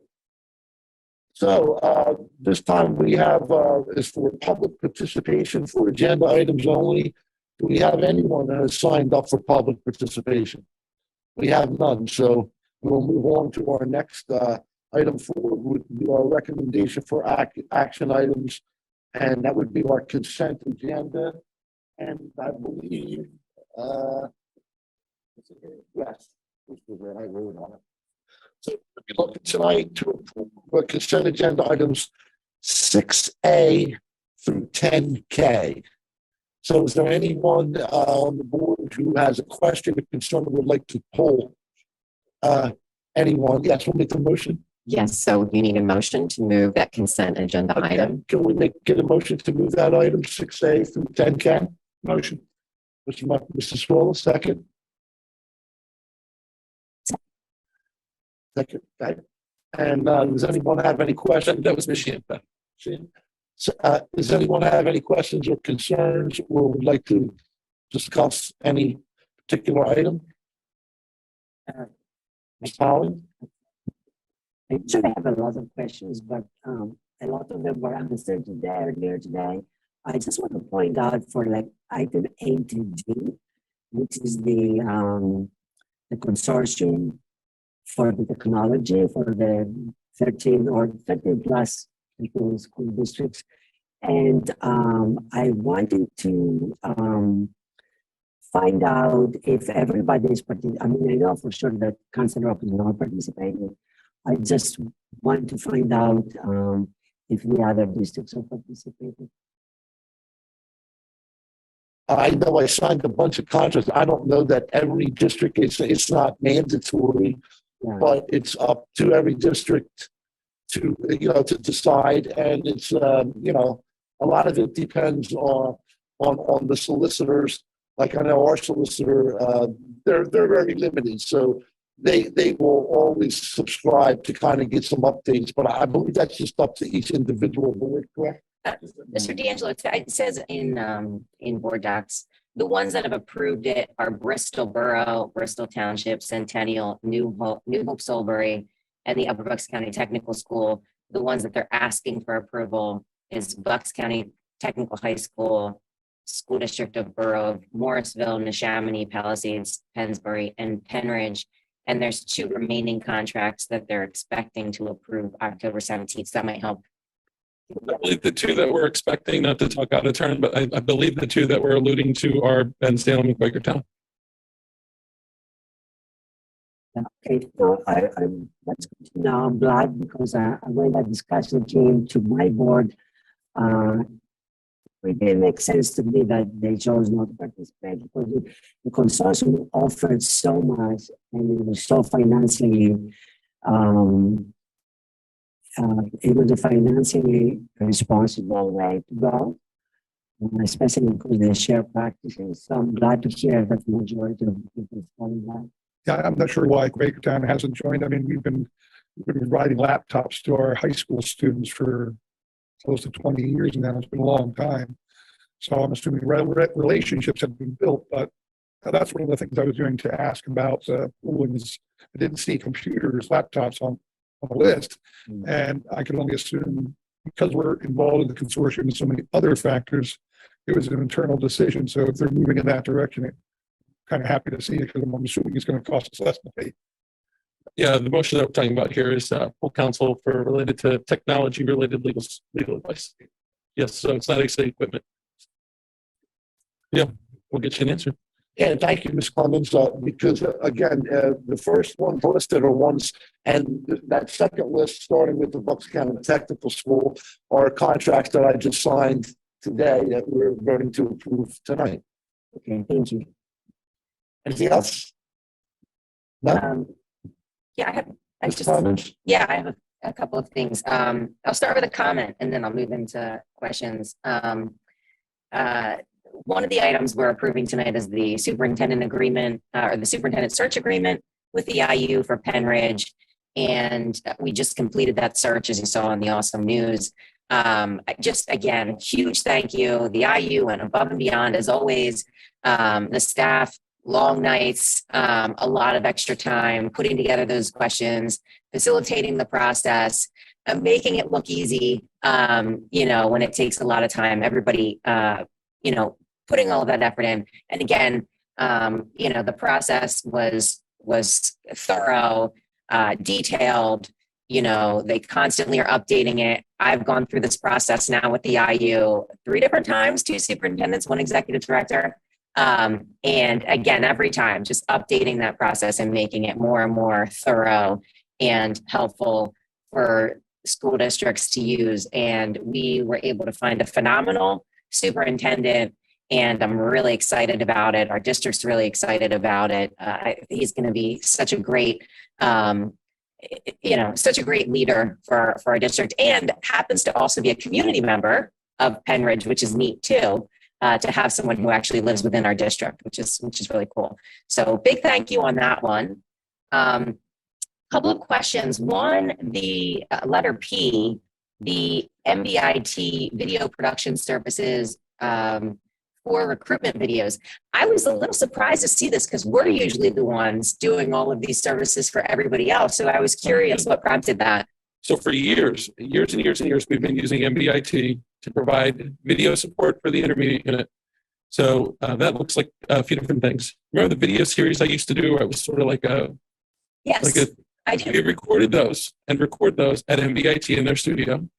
So this time we have is for public participation for agenda items only. do we have anyone that has signed up for public participation? We have none, so we'll move on to our next item 4 would be our recommendation for action items, and that would be our consent agenda. And I believe, yes, this is where I wrote on it. So we're looking tonight to approve the consent agenda items 6A through 10K. So is there anyone on the board who has a question or concern or would like to poll anyone? Yes, we'll make the motion. Yes, so you need a motion to move that consent agenda Okay. item. Can we get a motion to move that item 6A through 10K? Motion. Mrs. Swallow, second. Second. Okay. And does anyone have any questions? That was Michigan. So, does anyone have any questions or concerns or would like to discuss any particular item? Ms. Holland? I actually have a lot of questions, but a lot of them were answered earlier today. I just want to point out for like item A to G, which is the consortium for the technology for the 13 or 13 plus school districts. And I wanted to find out if everybody is participating. I mean, I know for sure that Council Rock is not participating. I just want to find out if the other districts are participating. I know I signed a bunch of contracts. I don't know that every district, it's not mandatory, Yeah. but it's up to every district to, to decide. And it's, a lot of it depends on the solicitors. Like I know our solicitor, they're very limited. So they will always subscribe to kind of get some updates, but I believe that's just up to each individual board, correct? Mr. D'Angelo, it says in board docs, the ones that have approved it are Bristol Borough, Bristol Township, Centennial, New Hope, Soulbury, and the Upper Bucks County Technical School. The ones that they're asking for approval is Bucks County Technical High School, School District of Borough of Morrisville, Neshaminy, Palisades, Pennsbury, and Penridge. And there's 2 remaining contracts that they're expecting to approve October 17th. So that might help. I believe the 2 that we're expecting, not to talk out of turn, but I believe the 2 that we're alluding to are Ben Salem and Quakertown. Okay, so that's good to know. I'm glad because when that discussion came to my board, it didn't make sense to me that they chose not to participate because the consortium offered so much and it was so financially, it was a financially responsible way to go, especially because they share practices. So I'm glad to hear that the majority of the people is following that. Yeah, I'm not sure why Quakertown hasn't joined. I mean, we've been providing laptops to our high school students for close to 20 years now. It's been a long time. So I'm assuming relationships have been built, but that's one of the things I was going to ask about pooling is I didn't see computers, laptops on the list. And I can only assume because we're involved in the consortium and so many other factors, it was an internal decision. So if they're moving in that direction, I'm kind of happy to see it because I'm assuming it's going to cost us less money. Yeah, the motion that we're talking about here is full counsel for related to technology related legal advice. Yes, so it's not city equipment. Yeah, we'll get you an answer. Yeah, thank you, Ms. Clemens, because again, the first ones listed are ones, and that second list, starting with the Bucks County Technical School, are contracts that I just signed today that we're going to approve tonight. Okay, thank you. Anything else? No? Yeah, I Ms. just, Clemens? yeah, I have a couple of things. I'll start with a comment and then I'll move into questions. One of the items we're approving tonight is the superintendent agreement or the superintendent search agreement with the IU for Penridge. And we just completed that search, as you saw in the awesome news. Just again, huge thank you. The IU went above and beyond as always. The staff, long nights, a lot of extra time putting together those questions, facilitating the process, making it look easy. When it takes a lot of time, everybody, putting all of that effort in. And again, the process was thorough, detailed. They constantly are updating it. I've gone through this process now with the IU 3 different times, 2 superintendents, 1 executive director. And again, every time just updating that process and making it more and more thorough and helpful for school districts to use. And we were able to find a phenomenal superintendent, and I'm really excited about it. Our district's really excited about it. He's going to be such a great, such a great leader for our district, and happens to also be a community member of Penridge, which is neat too. To have someone who actually lives within our district, which is really cool. So big thank you on that one. Couple of questions. One, the letter P, the MBIT video production services for recruitment videos. I was a little surprised to see this because we're usually the ones doing all of these services for everybody else. So I was curious what prompted that. So for years and years, we've been using MBIT to provide video support for the intermediate unit. So that looks like a few different things. Remember the video series I used to do? I was sort of like I do. We recorded those and record those at MBIT in their studio.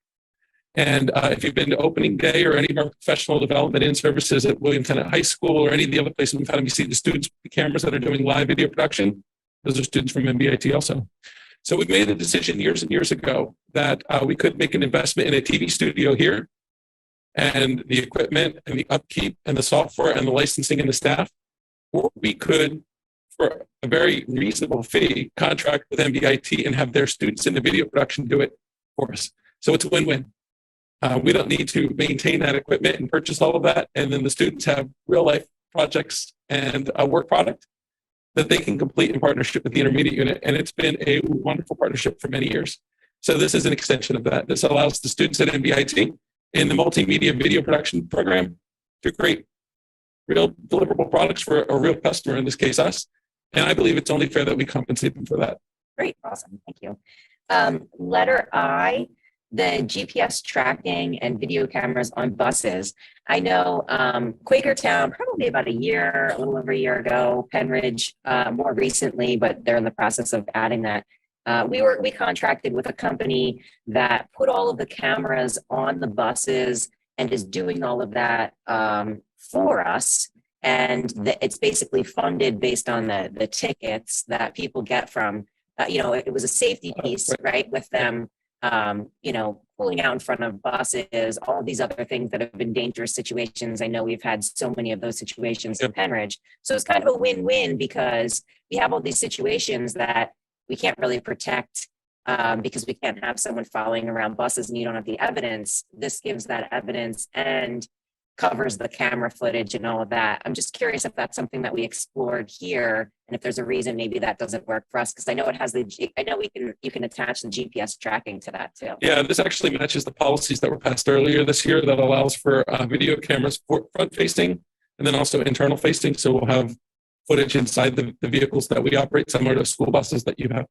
And if you've been to opening day or any of our professional development in services at William Tennant High School or any of the other places we've had, you see the students, the cameras that are doing live video production. Those are students from MBIT also. So we made a decision years and years ago that we could make an investment in a TV studio here, and the equipment and the upkeep and the software and the licensing and the staff, or we could, for a very reasonable fee, contract with MBIT and have their students in the video production do it for us. So it's a win-win. We don't need to maintain that equipment and purchase all of that, and then the students have real life projects and a work product that they can complete in partnership with the intermediate unit. And it's been a wonderful partnership for many years. So this is an extension of that. This allows the students at MBIT in the multimedia video production program to create real deliverable products for a real customer, in this case us. And I believe it's only fair that we compensate them for that. Great, awesome, thank you. Letter I, the GPS tracking and video cameras on buses. I know Quakertown, probably about a little over a year ago, Penridge more recently, but they're in the process of adding that. We contracted with a company that put all of the cameras on the buses and is doing all of that for us. And it's basically funded based on the tickets that people get from, it was a safety piece, right, with them. Pulling out in front of buses, all of these other things that have been dangerous situations. I know we've had so many of those situations in Penridge. So it's kind of a win-win because we have all these situations that we can't really protect because we can't have someone following around buses and you don't have the evidence. This gives that evidence and covers the camera footage and all of that. I'm just curious if that's something that we explored here, and if there's a reason maybe that doesn't work for us, because I know it has you can attach the GPS tracking to that too. Yeah, this actually matches the policies that were passed earlier this year that allows for video cameras for front facing and then also internal facing. So we'll have footage inside the vehicles that we operate, similar to school buses that you have.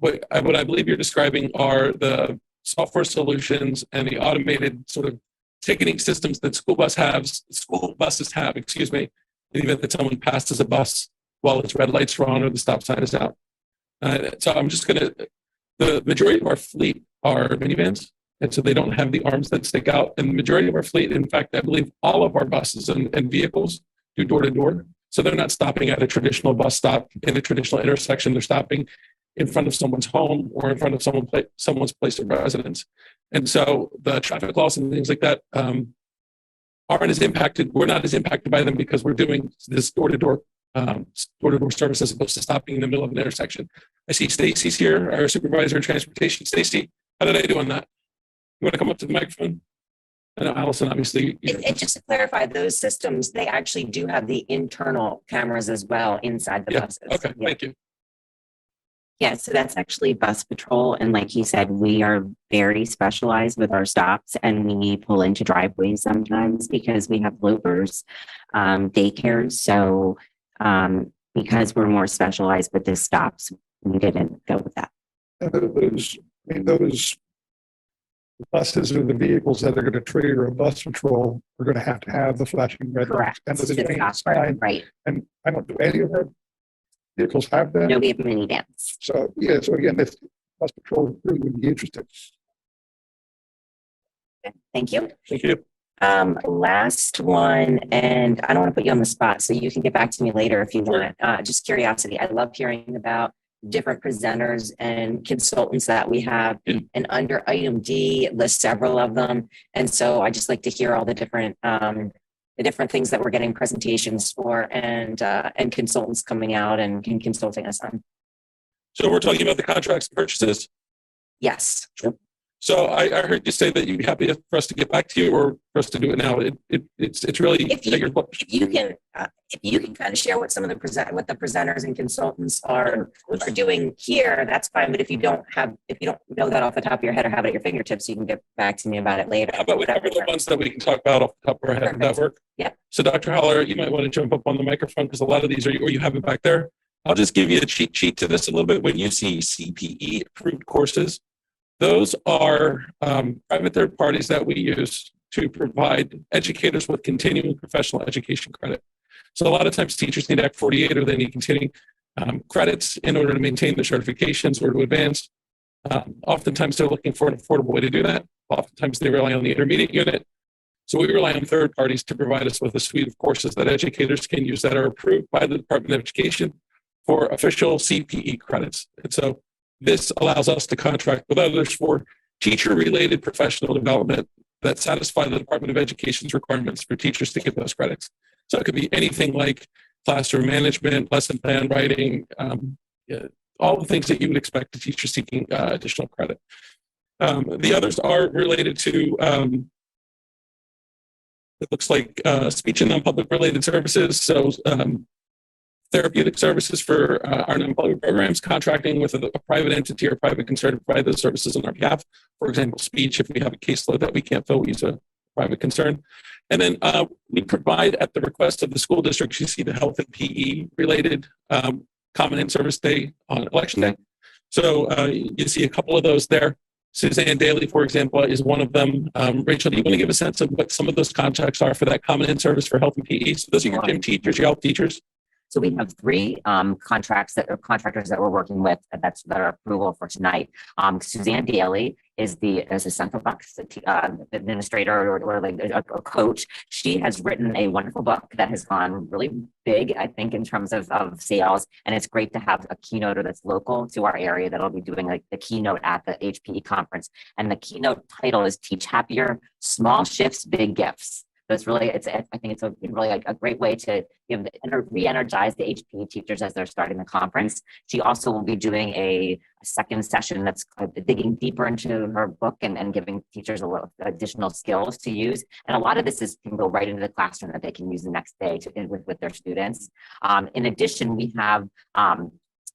What I believe you're describing are the software solutions and the automated sort of ticketing systems that school buses have, in the event that someone passes a bus while its red lights are on or the stop sign is out. So I'm just the majority of our fleet are minivans, and so they don't have the arms that stick out. And the majority of our fleet, in fact, I believe all of our buses and vehicles do door to door. So they're not stopping at a traditional bus stop in a traditional intersection. They're stopping in front of someone's home or in front of someone's place of residence. And so the traffic laws and things like that aren't as impacted. We're not as impacted by them because we're doing this door-to-door service as opposed to stopping in the middle of an intersection. I see Stacy's here, our supervisor in transportation. Stacy, how did I do on that? You want to come up to the microphone? I know Allison, obviously. And just to clarify, those systems, they actually do have the internal cameras as well inside the buses. Okay, thank you. Yeah, so that's actually bus patrol. And like he said, we are very specialized with our stops, and we pull into driveways sometimes because we have loopers, daycares. So because we're more specialized with the stops, we didn't go with that. And those the buses or the vehicles that are going to trigger a bus patrol are going to have the flashing red lights. Correct. And the To the change password, sign. right. And I don't do any of our vehicles have that. No, we have minivans. So, yeah, so again, if bus patrol really would be interested. Thank you. Thank you. Last one, and I don't want to put you on the spot, so you can get back to me later if you Sure. want. Just curiosity. I love hearing about different presenters and consultants that we have. Yeah. And under item D, it lists several of them. And so I just like to hear all the different things that we're getting presentations for and consultants coming out and consulting us on. So we're talking about the contracts and purchases. Yes. So I heard you say that you'd be happy for us to get back to you or for us to do it now. It's really If you can kind of share what some of the presenters and consultants are doing here, that's fine. But if you don't know that off the top of your head or have it at your fingertips, you can get back to me about it later. How about we cover the ones that we can talk about off the top of our head? Would that Perfect. work? Yeah. So Dr. Holler, you might want to jump up on the microphone because a lot of these are, or you have it back there. I'll just give you a cheat sheet to this a little bit. When you see CPE approved courses, those are private third parties that we use to provide educators with continuing professional education credit. So a lot of times teachers need Act 48 or they need continuing credits in order to maintain their certifications or to advance. Oftentimes they're looking for an affordable way to do that. Oftentimes they rely on the intermediate unit. So we rely on third parties to provide us with a suite of courses that educators can use that are approved by the Department of Education for official CPE credits. And so this allows us to contract with others for teacher-related professional development that satisfy the Department of Education's requirements for teachers to get those credits. So it could be anything like classroom management, lesson plan writing, all the things that you would expect a teacher seeking additional credit. The others are related to, it looks like speech and non-public related services. So therapeutic services for our non-public programs, contracting with a private entity or private concern to provide those services on our behalf. For example, speech, if we have a caseload that we can't fill, we use a private concern. And then we provide at the request of the school districts, you see the health and PE related common in-service day on election day. So you see a couple of those there. Suzanne Daly, for example, is one of them. Rachel, do you want to give a sense of what some of those contracts are for that common in-service for health and PE? So those are your gym teachers, your health teachers. So we have three contractors that we're working with that are approval for tonight. Suzanne Daly is a Central Bucks administrator or like a coach. She has written a wonderful book that has gone really big, I think, in terms of sales. And it's great to have a keynoter that's local to our area that'll be doing like the keynote at the HPE conference. And the keynote title is Teach Happier, Small Shifts, Big Gifts. So it's really, I think it's really a great way to re-energize the HPE teachers as they're starting the conference. She also will be doing a second session that's digging deeper into her book and giving teachers a little additional skills to use. And a lot of this can go right into the classroom that they can use the next day with their students. In addition, we have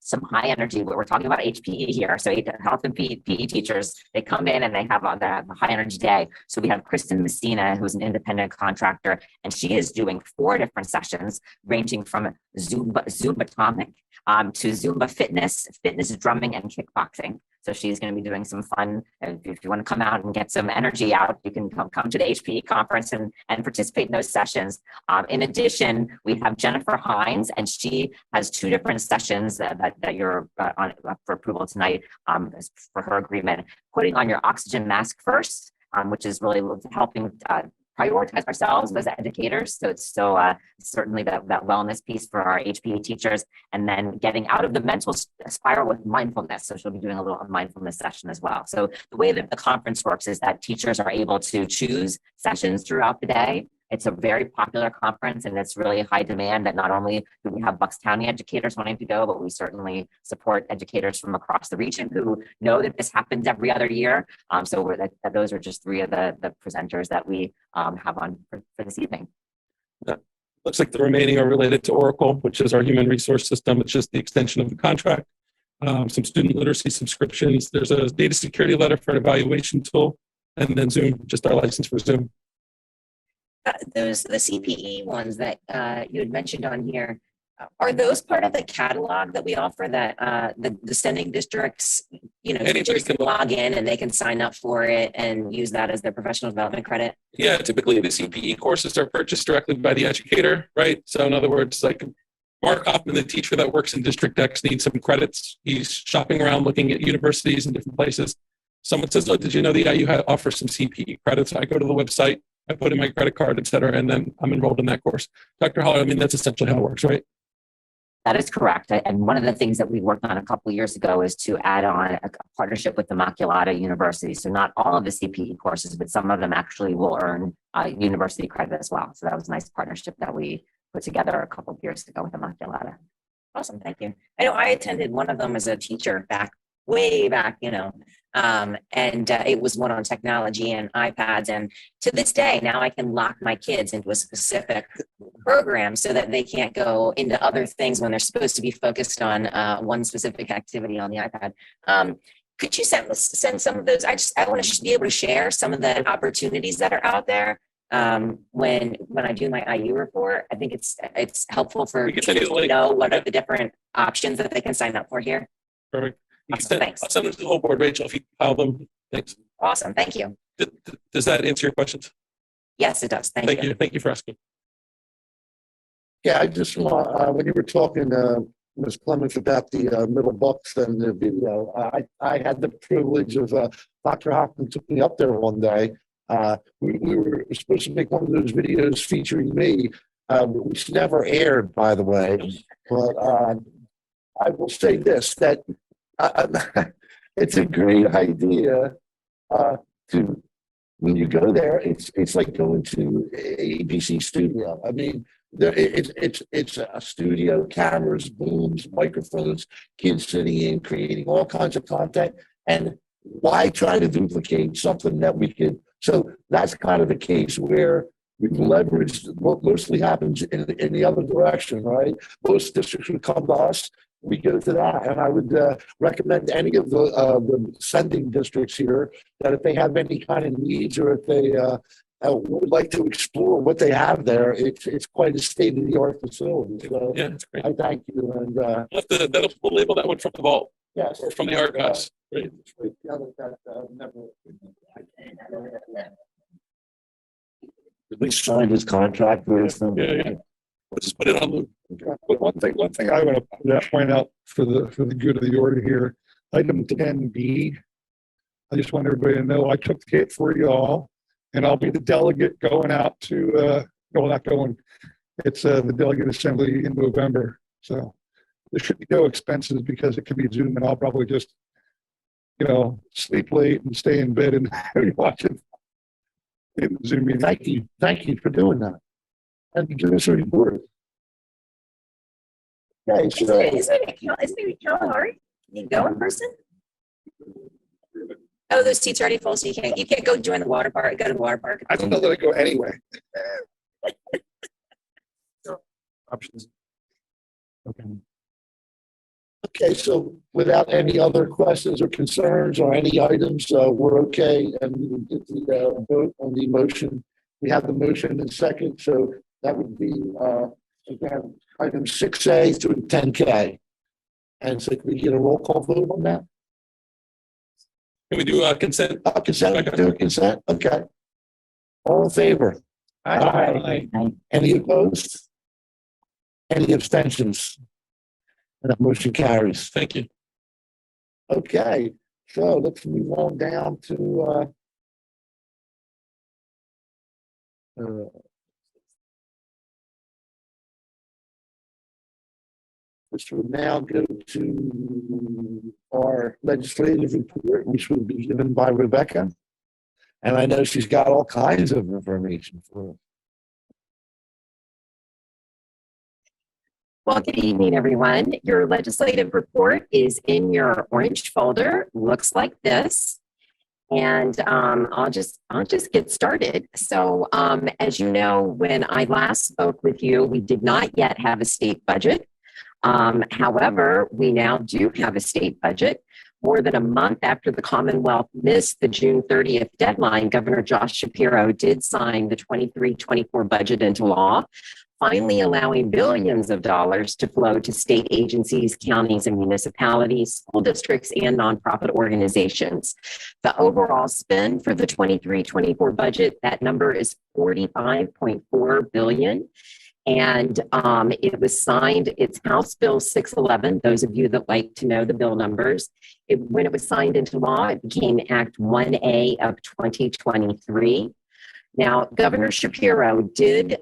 some high energy, we're talking about HPE here. So health and PE teachers, they come in and they have a high energy day. So we have Kristen Messina, who's an independent contractor, and she is doing 4 different sessions ranging from Zumba-tomic to Zumba fitness drumming and kickboxing. So she's going to be doing some fun. If you want to come out and get some energy out, you can come to the HPE conference and participate in those sessions. In addition, we have Jennifer Hines, and she has 2 different sessions that you're on for approval tonight for her agreement. Putting on your oxygen mask first, which is really helping prioritize ourselves as educators. So it's certainly that wellness piece for our HPE teachers, and then getting out of the mental spiral with mindfulness. So she'll be doing a little mindfulness session as well. So the way that the conference works is that teachers are able to choose sessions throughout the day. It's a very popular conference, and it's really high demand that not only do we have Bucks County educators wanting to go, but we certainly support educators from across the region who know that this happens every other year. So those are just 3 of the presenters that we have on for this evening. Looks like the remaining are related to Oracle, which is our human resource system. It's just the extension of the contract. Some student literacy subscriptions. There's a data security letter for an evaluation tool, and then Zoom, just our license for Zoom. Those the CPE ones that you had mentioned on here. Are those part of the catalog that we offer that the sending districts, Anybody teachers can can log in and they can sign up for it and use that as their professional development credit? Yeah, typically the CPE courses are purchased directly by the educator, right? So in other words, like Mark Hoffman, the teacher that works in District X, needs some credits. He's shopping around looking at universities and different places. Someone says, "Oh, did you know the IU offers some CPE credits?" I go to the website, I put in my credit card, et cetera, and then I'm enrolled in that course. Dr. Holler, I mean, that's essentially how it works, right? That is correct. And one of the things that we worked on a couple of years ago is to add on a partnership with the Immaculata University. So not all of the CPE courses, but some of them actually will earn university credit as well. So that was a nice partnership that we put together a couple of years ago with Immaculata. Awesome, thank you. I know I attended one of them as a teacher way back, and it was one on technology and iPads. And to this day, now I can lock my kids into a specific program so that they can't go into other things when they're supposed to be focused on one specific activity on the iPad. Could you send some of those? I want to be able to share some of the opportunities that are out there. When I do my IU report, I think it's helpful for We can send you people the to link. know what are the different options that they can sign up for here. Perfect. Awesome, thanks. I'll send them to the whole board, Rachel, if you file them. Thanks. Awesome, thank you. Does that answer your questions? Yes, it does. Thank you. Thank you for asking. Yeah, I just want, when you were talking, Ms. Clemens, about the Middle Bucks and the video, I had the privilege of, Dr. Hoffman took me up there one day. We were supposed to make one of those videos featuring me, which never aired, by the way. But I will say this, that it's a great idea to, when you go there, it's like going to ABC Studio. I mean, it's a studio, cameras, booms, microphones, kids sitting in, creating all kinds of content. And why try to duplicate something that we could? So that's kind of the case where we've leveraged what mostly happens in the other direction, right? Most districts would come to us, we go to that. And I would recommend any of the sending districts here that if they have any kind of needs or if they would like to explore what they have there, it's quite a state-of-the-art facility. So Yeah, that's great. I thank you. And We'll label that one from the vault yes, or from the archives. Right. Did we sign his contract or something? Yeah. We'll just put it on the. But one thing I want to point out for the good of the order here, item 10B. I just want everybody to know I took the kit for y'all, and I'll be the delegate going out to it's the delegate assembly in November. So there should be no expenses because it can be Zoom, and I'll probably just sleep late and stay in bed and watch it in Zoom meeting. Thank you for doing that. And give us a report. Okay, so Isn't it Kalahari? Can you go in person? Oh, those seats are already full, so you can't go join the water park, go to the water park. I don't know that I go anyway. Options. Okay. okay, so without any other questions or concerns or any items, we're okay. And we will get the vote on the motion. We have the motion in second, so that would be again item 6A through 10K. And so can we get a roll call vote on that? Can we do consent? Consent, do a consent? Okay. All in favor? Aye. Any opposed? Any abstentions? And that motion carries. Thank you. Okay, so let's move on down to which will now go to our legislative report, which will be given by Rebecca. And I know she's got all kinds of information for us. Well, good evening, everyone. Your legislative report is in your orange folder. Looks like this. And I'll just get started. So as you know, when I last spoke with you, we did not yet have a state budget. However, we now do have a state budget. More than a month after the Commonwealth missed the June 30th deadline, Governor Josh Shapiro did sign the 23-24 budget into law, finally allowing billions of dollars to flow to state agencies, counties, and municipalities, school districts, and nonprofit organizations. The overall spend for the 23-24 budget, that number is $45.4 billion. And it was signed, it's House Bill 611, those of you that like to know the bill numbers. When it was signed into law, it became Act 1A of 2023. Now, Governor Shapiro did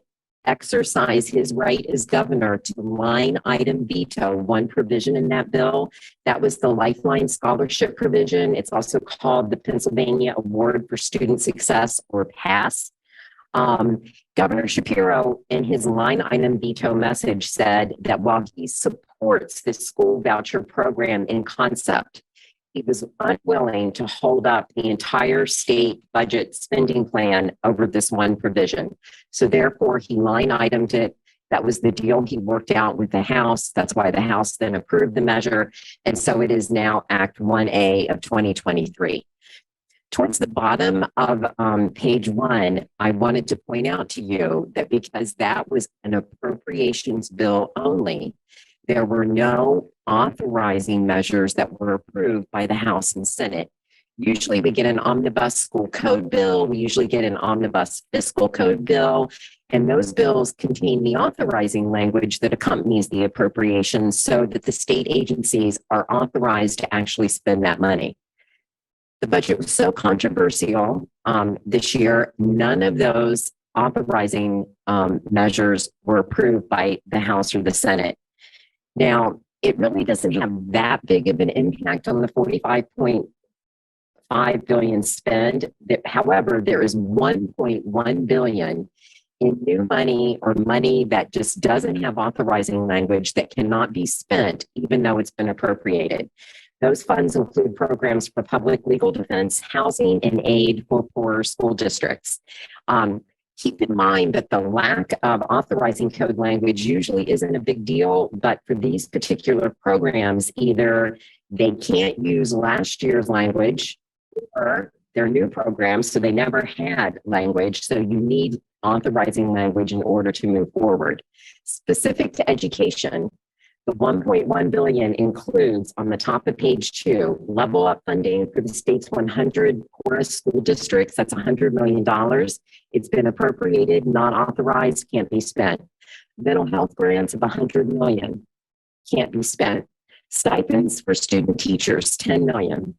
exercise his right as governor to line item veto one provision in that bill. That was the Lifeline Scholarship provision. It's also called the Pennsylvania Award for Student Success, or PASS. Governor Shapiro, in his line item veto message, said that while he supports the school voucher program in concept, he was unwilling to hold up the entire state budget spending plan over this one provision. So therefore, he line itemed it. That was the deal he worked out with the House. That's why the House then approved the measure. And so it is now Act 1A of 2023. Towards the bottom of page 1, I wanted to point out to you that because that was an appropriations bill only, there were no authorizing measures that were approved by the House and Senate. Usually we get an omnibus school code bill, we usually get an omnibus fiscal code bill, and those bills contain the authorizing language that accompanies the appropriations so that the state agencies are authorized to actually spend that money. The budget was so controversial this year, none of those authorizing measures were approved by the House or the Senate. Now, it really doesn't have that big of an impact on the $45.5 billion spend. However, there is $1.1 billion in new money or money that just doesn't have authorizing language that cannot be spent, even though it's been appropriated. Those funds include programs for public legal defense, housing, and aid for poor school districts. Keep in mind that the lack of authorizing code language usually isn't a big deal, but for these particular programs, either they can't use last year's language or they're new programs, so they never had language. So you need authorizing language in order to move forward. Specific to education, the $1.1 billion includes, on the top of page 2, level up funding for the state's 100 poorest school districts. That's $100 million. It's been appropriated, not authorized, can't be spent. Mental health grants of $100 million, can't be spent. Stipends for student teachers, $10 million.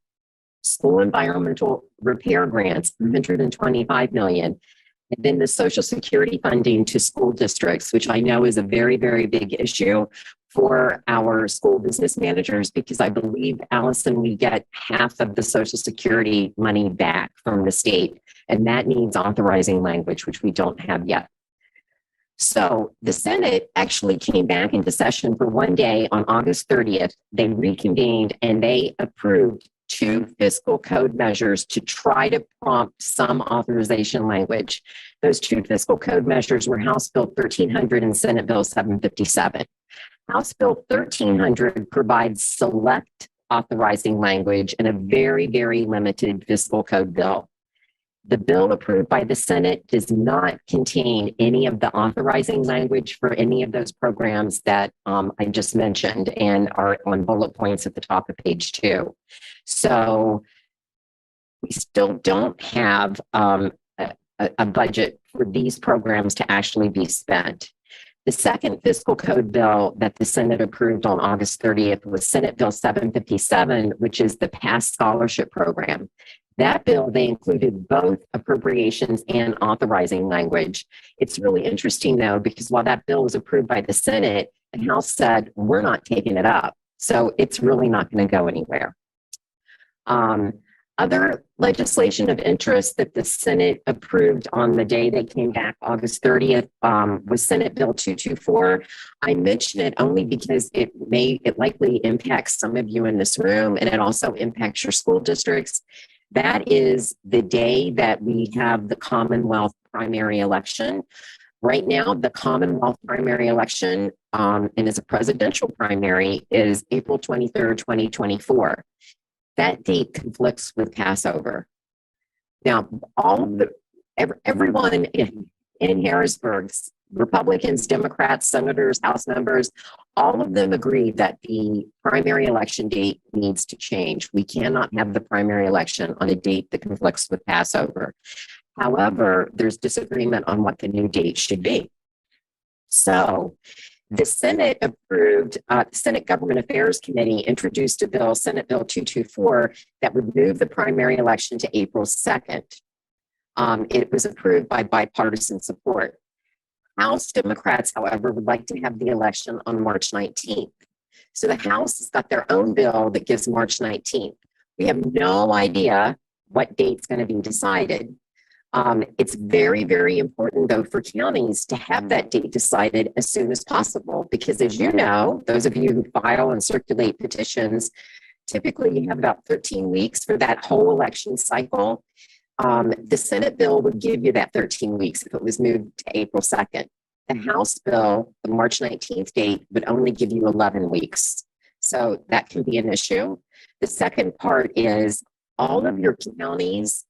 School environmental repair grants, $125 million. And then the Social Security funding to school districts, which I know is a very, very big issue for our school business managers, because I believe, Allison, we get half of the Social Security money back from the state, and that needs authorizing language, which we don't have yet. So the Senate actually came back into session for one day on August 30th. They reconvened and they approved 2 fiscal code measures to try to prompt some authorization language. Those 2 fiscal code measures were House Bill 1300 and Senate Bill 757. House Bill 1300 provides select authorizing language in a very, very limited fiscal code bill. The bill approved by the Senate does not contain any of the authorizing language for any of those programs that I just mentioned and are on bullet points at the top of page 2. So we still don't have a budget for these programs to actually be spent. The second fiscal code bill that the Senate approved on August 30th was Senate Bill 757, which is the PASS scholarship program. That bill, they included both appropriations and authorizing language. It's really interesting, though, because while that bill was approved by the Senate, the House said, we're not taking it up. So it's really not going to go anywhere. Other legislation of interest that the Senate approved on the day they came back, August 30th, was Senate Bill 224. I mention it only because it likely impacts some of you in this room, and it also impacts your school districts. That is the day that we have the Commonwealth primary election. Right now, the Commonwealth primary election, and it's a presidential primary, is April 23rd, 2024. That date conflicts with Passover. Now, everyone in Harrisburg Republicans, Democrats, senators, House members, all of them agree that the primary election date needs to change. We cannot have the primary election on a date that conflicts with Passover. However, there's disagreement on what the new date should be. So the Senate approved, the Senate Government Affairs Committee introduced a bill, Senate Bill 224, that would move the primary election to April 2nd. It was approved by bipartisan support. House Democrats, however, would like to have the election on March 19th. So the House has got their own bill that gives March 19th. We have no idea what date's going to be decided. It's very, very important, though, for counties to have that date decided as soon as possible, because as you know, those of you who file and circulate petitions, typically you have about 13 weeks for that whole election cycle. The Senate bill would give you that 13 weeks if it was moved to April 2nd. The House bill, the March 19th date, would only give you 11 weeks. So that can be an issue. The second part is all of your counties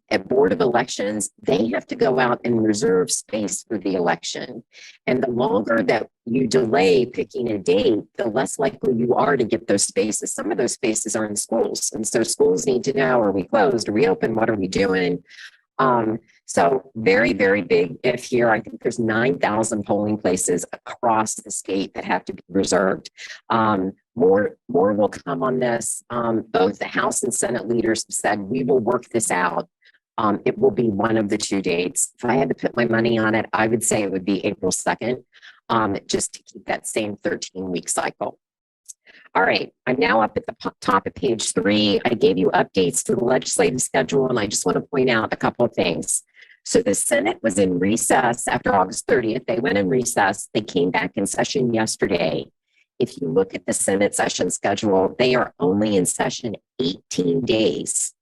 at Board of Elections, they have to go out and reserve space for the election. And the longer that you delay picking a date, the less likely you are to get those spaces. Some of those spaces are in schools. And so schools need to know, are we closed? Are we open? What are we doing? So very, very big if here. I think there's 9,000 polling places across the state that have to be reserved. More will come on this. Both the House and Senate leaders have said we will work this out. It will be one of the two dates. If I had to put my money on it, I would say it would be April 2nd, just to keep that same 13-week cycle. All right, I'm now up at the top of page 3. I gave you updates to the legislative schedule, and I just want to point out a couple of things. So the Senate was in recess after August 30th. They went in recess. They came back in session yesterday. If you look at the Senate session schedule, they are only in session 18 days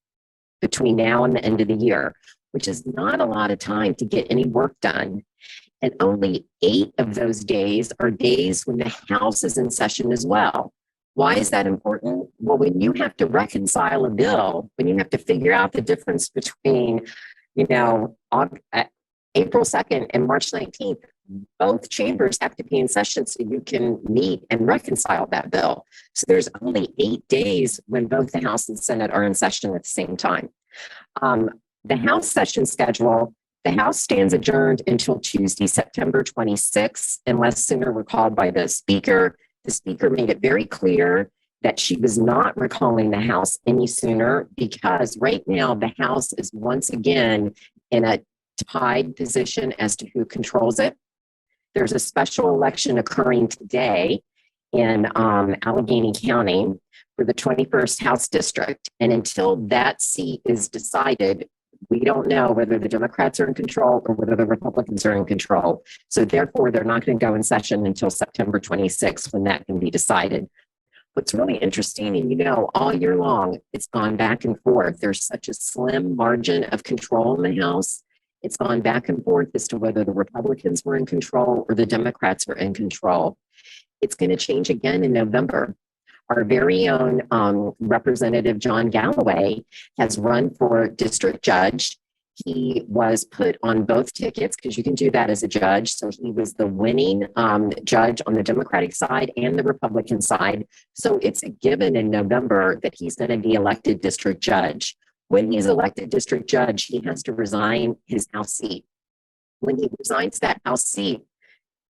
between now and the end of the year, which is not a lot of time to get any work done. And only 8 of those days are days when the House is in session as well. Why is that important? Well, when you have to reconcile a bill, when you have to figure out the difference between, April 2nd and March 19th, both chambers have to be in session so you can meet and reconcile that bill. So there's only 8 days when both the House and Senate are in session at the same time. The House session schedule, the House stands adjourned until Tuesday, September 26th, unless sooner recalled by the Speaker. The Speaker made it very clear that she was not recalling the House any sooner because right now the House is once again in a tied position as to who controls it. There's a special election occurring today in Allegheny County for the 21st House District. And until that seat is decided, we don't know whether the Democrats are in control or whether the Republicans are in control. So therefore, they're not going to go in session until September 26th when that can be decided. What's really interesting, and all year long, it's gone back and forth. There's such a slim margin of control in the House. It's gone back and forth as to whether the Republicans were in control or the Democrats were in control. It's going to change again in November. Our very own Representative John Galloway has run for district judge. He was put on both tickets because you can do that as a judge. So he was the winning judge on the Democratic side and the Republican side. So it's a given in November that he's going to be elected district judge. When he's elected district judge, he has to resign his House seat. When he resigns that House seat,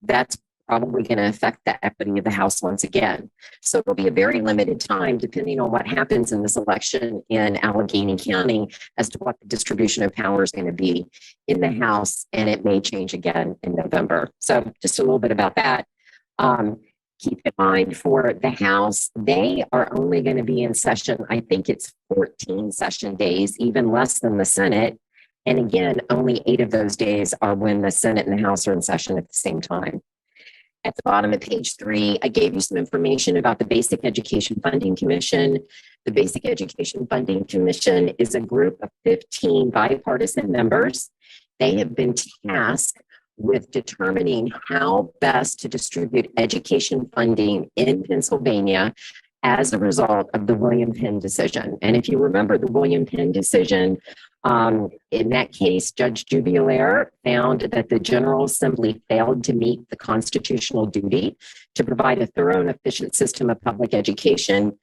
that's probably going to affect the equity of the House once again. So it'll be a very limited time, depending on what happens in this election in Allegheny County, as to what the distribution of power is going to be in the House, and it may change again in November. So just a little bit about that. Keep in mind for the House, they are only going to be in session, I think it's 14 session days, even less than the Senate. And again, only 8 of those days are when the Senate and the House are in session at the same time. At the bottom of page 3, I gave you some information about the Basic Education Funding Commission. The Basic Education Funding Commission is a group of 15 bipartisan members. They have been tasked with determining how best to distribute education funding in Pennsylvania as a result of the William Penn decision. And if you remember the William Penn decision, in that case, Judge Jubilaire found that the General Assembly failed to meet the constitutional duty to provide a thorough and efficient system of public education,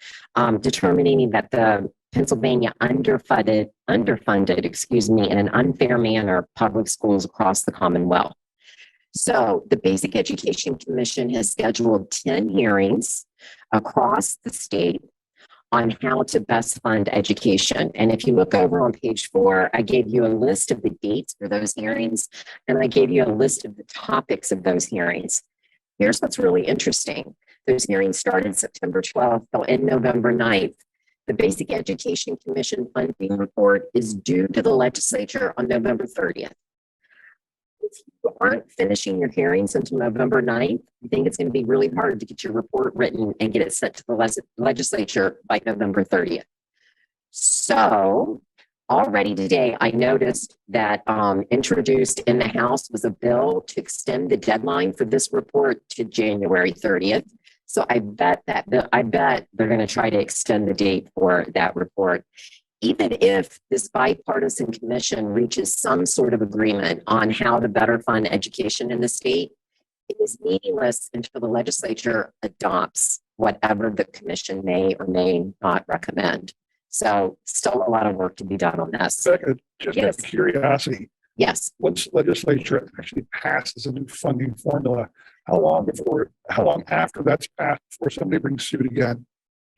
determining that the Pennsylvania underfunded, in an unfair manner, public schools across the Commonwealth. So the Basic Education Commission has scheduled 10 hearings across the state on how to best fund education. And if you look over on page 4, I gave you a list of the dates for those hearings, and I gave you a list of the topics of those hearings. Here's what's really interesting. Those hearings started September 12th, they'll end November 9th. The Basic Education Commission funding report is due to the legislature on November 30th. If you aren't finishing your hearings until November 9th, I think it's going to be really hard to get your report written and get it sent to the legislature by November 30th. So already today, I noticed that introduced in the House was a bill to extend the deadline for this report to January 30th. So I bet they're going to try to extend the date for that report. Even if this bipartisan commission reaches some sort of agreement on how to better fund education in the state, it is meaningless until the legislature adopts whatever the commission may or may not recommend. So still a lot of work to be done on this. Second, just Yes. out of curiosity, Yes. once legislature actually passes a new funding formula, how long after that's passed before somebody brings suit again?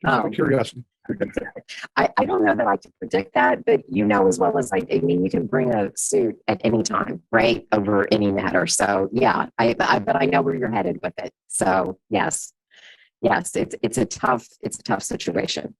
Just out of curiosity. I don't know that I can predict that, but you know as well as I mean, you can bring a suit at any time, right, over any matter. So yeah, but I know where you're headed with it. So yes, it's a tough situation.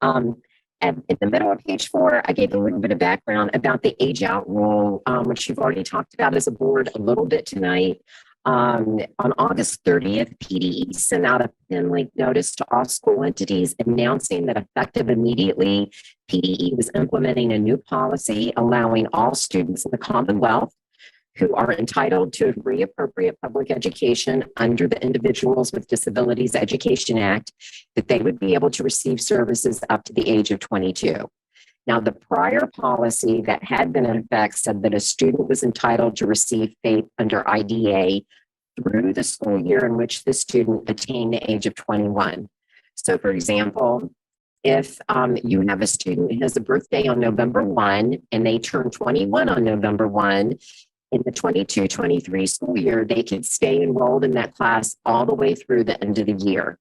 And in the middle of page 4, I gave a little bit of background about the age out rule, which you've already talked about as a board a little bit tonight. On August 30th, PDE sent out a pin link notice to all school entities announcing that effective immediately, PDE was implementing a new policy allowing all students in the Commonwealth who are entitled to a free appropriate public education under the Individuals with Disabilities Education Act, that they would be able to receive services up to the age of 22. Now, the prior policy that had been in effect said that a student was entitled to receive FAPE under IDA through the school year in which the student attained the age of 21. So, for example, if you have a student who has a birthday on November 1 and they turn 21 on November 1, in the 22-23 school year, they can stay enrolled in that class all the way through the end of the year.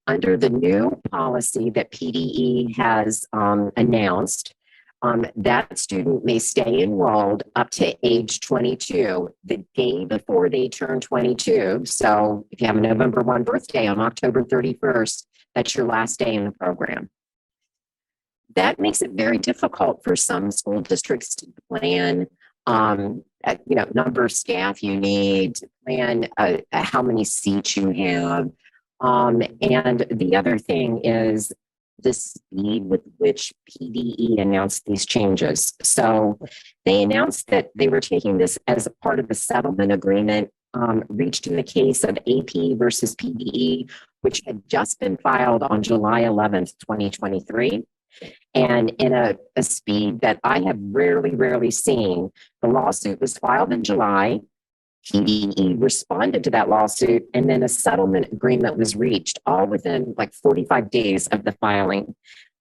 Under the new policy that PDE has announced, that student may stay enrolled up to age 22 the day before they turn 22. So if you have a November 1 birthday on October 31st, that's your last day in the program. That makes it very difficult for some school districts to plan number of staff you need, to plan how many seats you have. And the other thing is the speed with which PDE announced these changes. So they announced that they were taking this as a part of the settlement agreement reached in the case of AP versus PDE, which had just been filed on July 11th, 2023. And in a speed that I have rarely seen. The lawsuit was filed in July. PDE responded to that lawsuit, and then a settlement agreement was reached, all within like 45 days of the filing.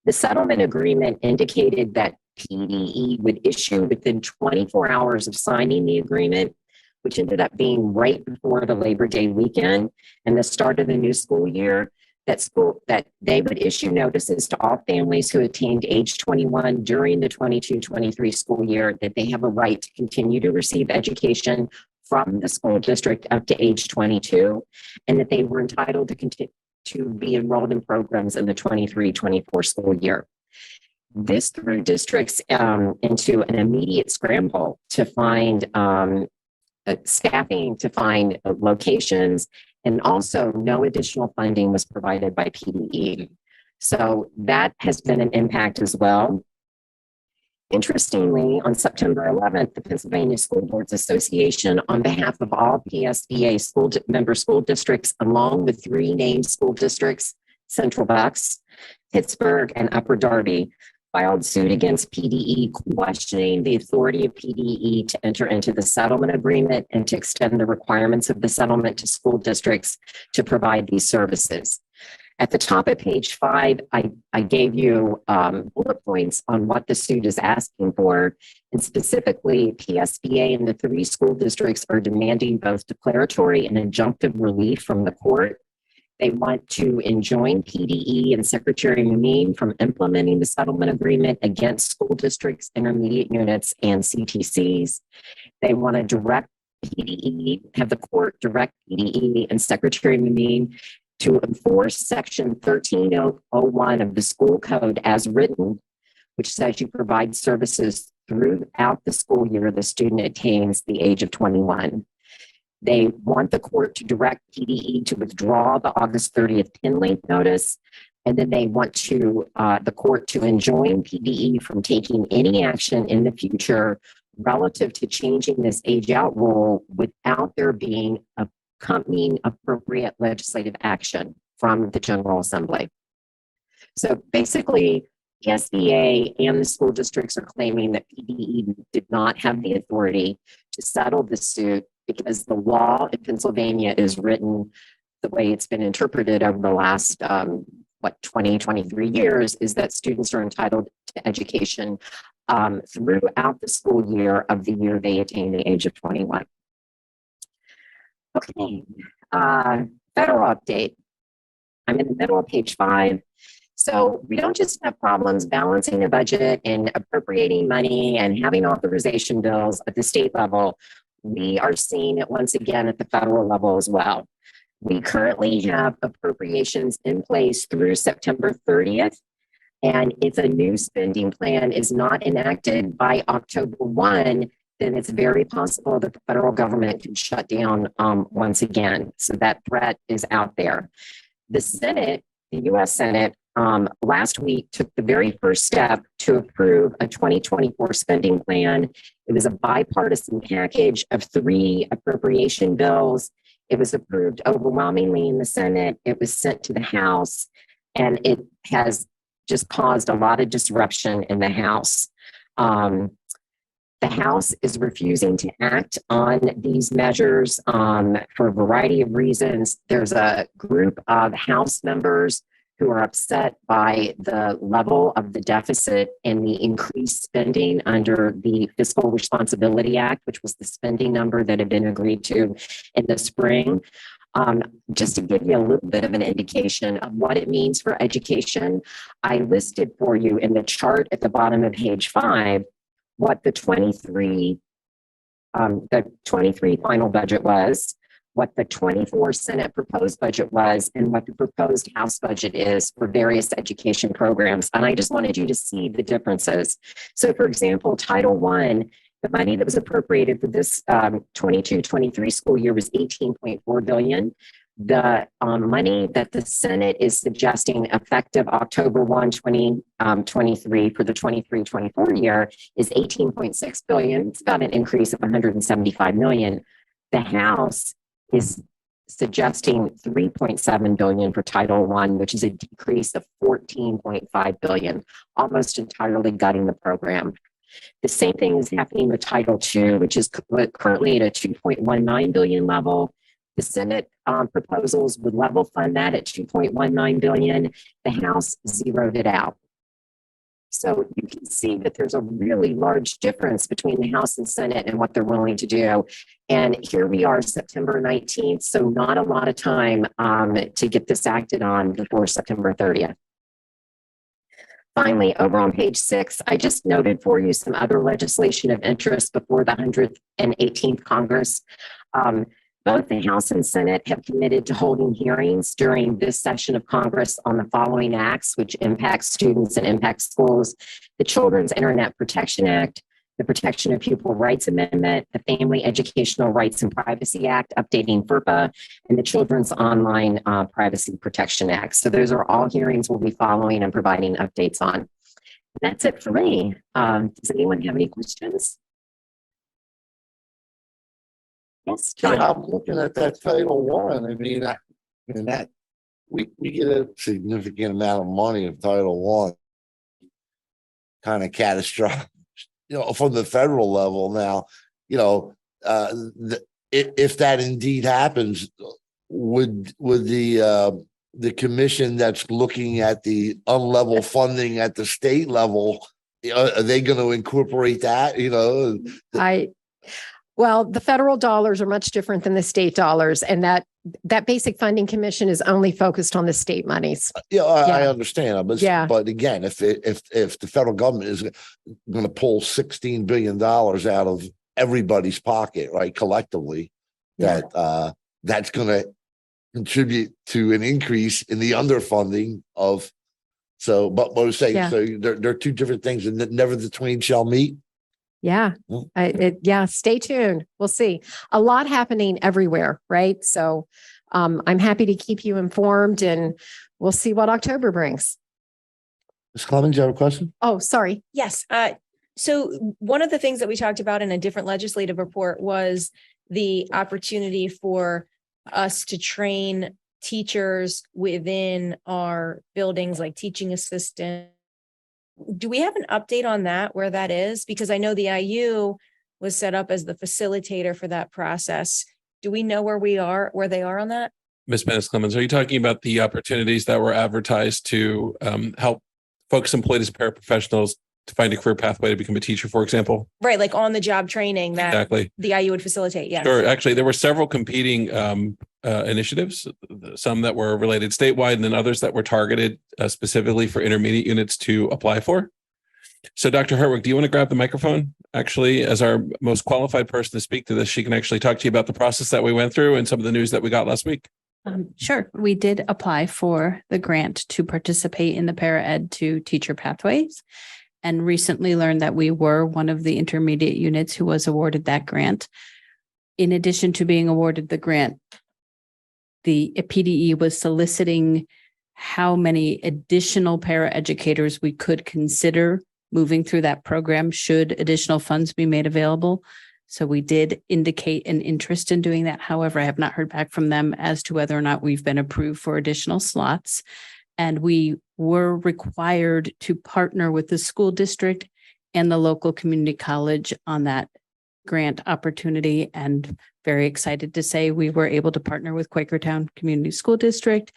The settlement agreement indicated that PDE would issue within 24 hours of signing the agreement, which ended up being right before the Labor Day weekend and the start of the new school year. That they would issue notices to all families who attained age 21 during the 22-23 school year that they have a right to continue to receive education from the school district up to age 22, and that they were entitled to continue to be enrolled in programs in the 23-24 school year. This threw districts into an immediate scramble to find staffing, to find locations, and also no additional funding was provided by PDE. So that has been an impact as well. Interestingly, on September 11th, the Pennsylvania School Boards Association, on behalf of all PSBA member school districts, along with 3 named school districts, Central Bucks, Pittsburgh, and Upper Darby filed suit against PDE, questioning the authority of PDE to enter into the settlement agreement and to extend the requirements of the settlement to school districts to provide these services. At the top of page 5, I gave you bullet points on what the suit is asking for. And specifically, PSBA and the 3 school districts are demanding both declaratory and injunctive relief from the court. They want to enjoin PDE and Secretary Mamine from implementing the settlement agreement against school districts, intermediate units, and CTCs. They want to direct PDE, have the court direct PDE and Secretary Mamine to enforce section 1301 of the school code as written, which says you provide services throughout the school year the student attains the age of 21. They want the court to direct PDE to withdraw the August 30th pin length notice. And then they want the court to enjoin PDE from taking any action in the future relative to changing this age out rule without there being accompanying appropriate legislative action from the General Assembly. So basically, the SBA and the school districts are claiming that PDE did not have the authority to settle the suit because the law in Pennsylvania is written the way it's been interpreted over the last 23 years, is that students are entitled to education throughout the school year of the year they attain the age of 21. Okay, federal update. I'm in the middle of page 5. So we don't just have problems balancing a budget and appropriating money and having authorization bills at the state level. We are seeing it once again at the federal level as well. We currently have appropriations in place through September 30th. And if a new spending plan is not enacted by October 1, then it's very possible that the federal government could shut down once again. So that threat is out there. The Senate, the U.S. Senate, last week took the very first step to approve a 2024 spending plan. It was a bipartisan package of 3 appropriation bills. It was approved overwhelmingly in the Senate. It was sent to the House, and it has just caused a lot of disruption in the House. The House is refusing to act on these measures for a variety of reasons. There's a group of House members who are upset by the level of the deficit and the increased spending under the Fiscal Responsibility Act, which was the spending number that had been agreed to in the spring. Just to give you a little bit of an indication of what it means for education, I listed for you in the chart at the bottom of page 5 what the 23 final budget was, what the 24 Senate proposed budget was, and what the proposed House budget is for various education programs. And I just wanted you to see the differences. So for example, Title I, the money that was appropriated for this 22-23 school year was $18.4 billion. The money that the Senate is suggesting effective October 1, 2023 for the 23-24 year is $18.6 billion. It's about an increase of $175 million. The House is suggesting $3.7 billion for Title I, which is a decrease of $14.5 billion, almost entirely gutting the program. The same thing is happening with Title II, which is currently at a $2.19 billion level. The Senate proposals would level fund that at $2.19 billion. The House zeroed it out. So you can see that there's a really large difference between the House and Senate and what they're willing to do. And here we are, September 19th, so not a lot of time to get this acted on before September 30th. Finally, over on page 6, I just noted for you some other legislation of interest before the 118th Congress. Both the House and Senate have committed to holding hearings during this session of Congress on the following acts, which impact students and impact schools: the Children's Internet Protection Act, the Protection of Pupil Rights Amendment, the Family Educational Rights and Privacy Act, updating FERPA, and the Children's Online Privacy Protection Act. So those are all hearings we'll be following and providing updates on. That's it for me. Does anyone have any questions? Yes, John. I'm looking at that Title I. I mean, that we get a significant amount of money of Title One. Kind of catastrophic, from the federal level now, if that indeed happens, would the commission that's looking at the unlevel funding at the state level, are they going to incorporate that? Well, the federal dollars are much different than the state dollars, and that basic funding commission is only focused on the state monies. I understand, but Yeah. but again, if the federal government is going to pull $16 billion out of everybody's pocket, right, collectively, Yeah. That's going to contribute to an increase in the underfunding of. So, but what I'm saying, Yeah. so they're two different things, and never the twain shall meet. Yeah. Stay tuned. We'll see. A lot happening everywhere, right? So I'm happy to keep you informed, and we'll see what October brings. Ms. Clemens, you have a question? Oh, sorry. Yes. So one of the things that we talked about in a different legislative report was the opportunity for us to train teachers within our buildings, like teaching assistants. Do we have an update on that, where that is? Because I know the IU was set up as the facilitator for that process. Do we know where they are on that? Ms. Menace Clemens, are you talking about the opportunities that were advertised to help folks employed as paraprofessionals to find a career pathway to become a teacher, for example? Right, like on the job training that Exactly. the IU would facilitate. Yes. Sure. Actually, there were several competing initiatives, some that were related statewide and then others that were targeted specifically for intermediate units to apply for. So Dr. Herwig, do you want to grab the microphone? Actually, as our most qualified person to speak to this, she can actually talk to you about the process that we went through and some of the news that we got last week. Sure. We did apply for the grant to participate in the Para Ed to Teacher Pathways, and recently learned that we were one of the intermediate units who was awarded that grant. In addition to being awarded the grant, the PDE was soliciting how many additional paraeducators we could consider moving through that program should additional funds be made available. So we did indicate an interest in doing that. However, I have not heard back from them as to whether or not we've been approved for additional slots. And we were required to partner with the school district and the local community college on that grant opportunity. And very excited to say we were able to partner with Quakertown Community School District,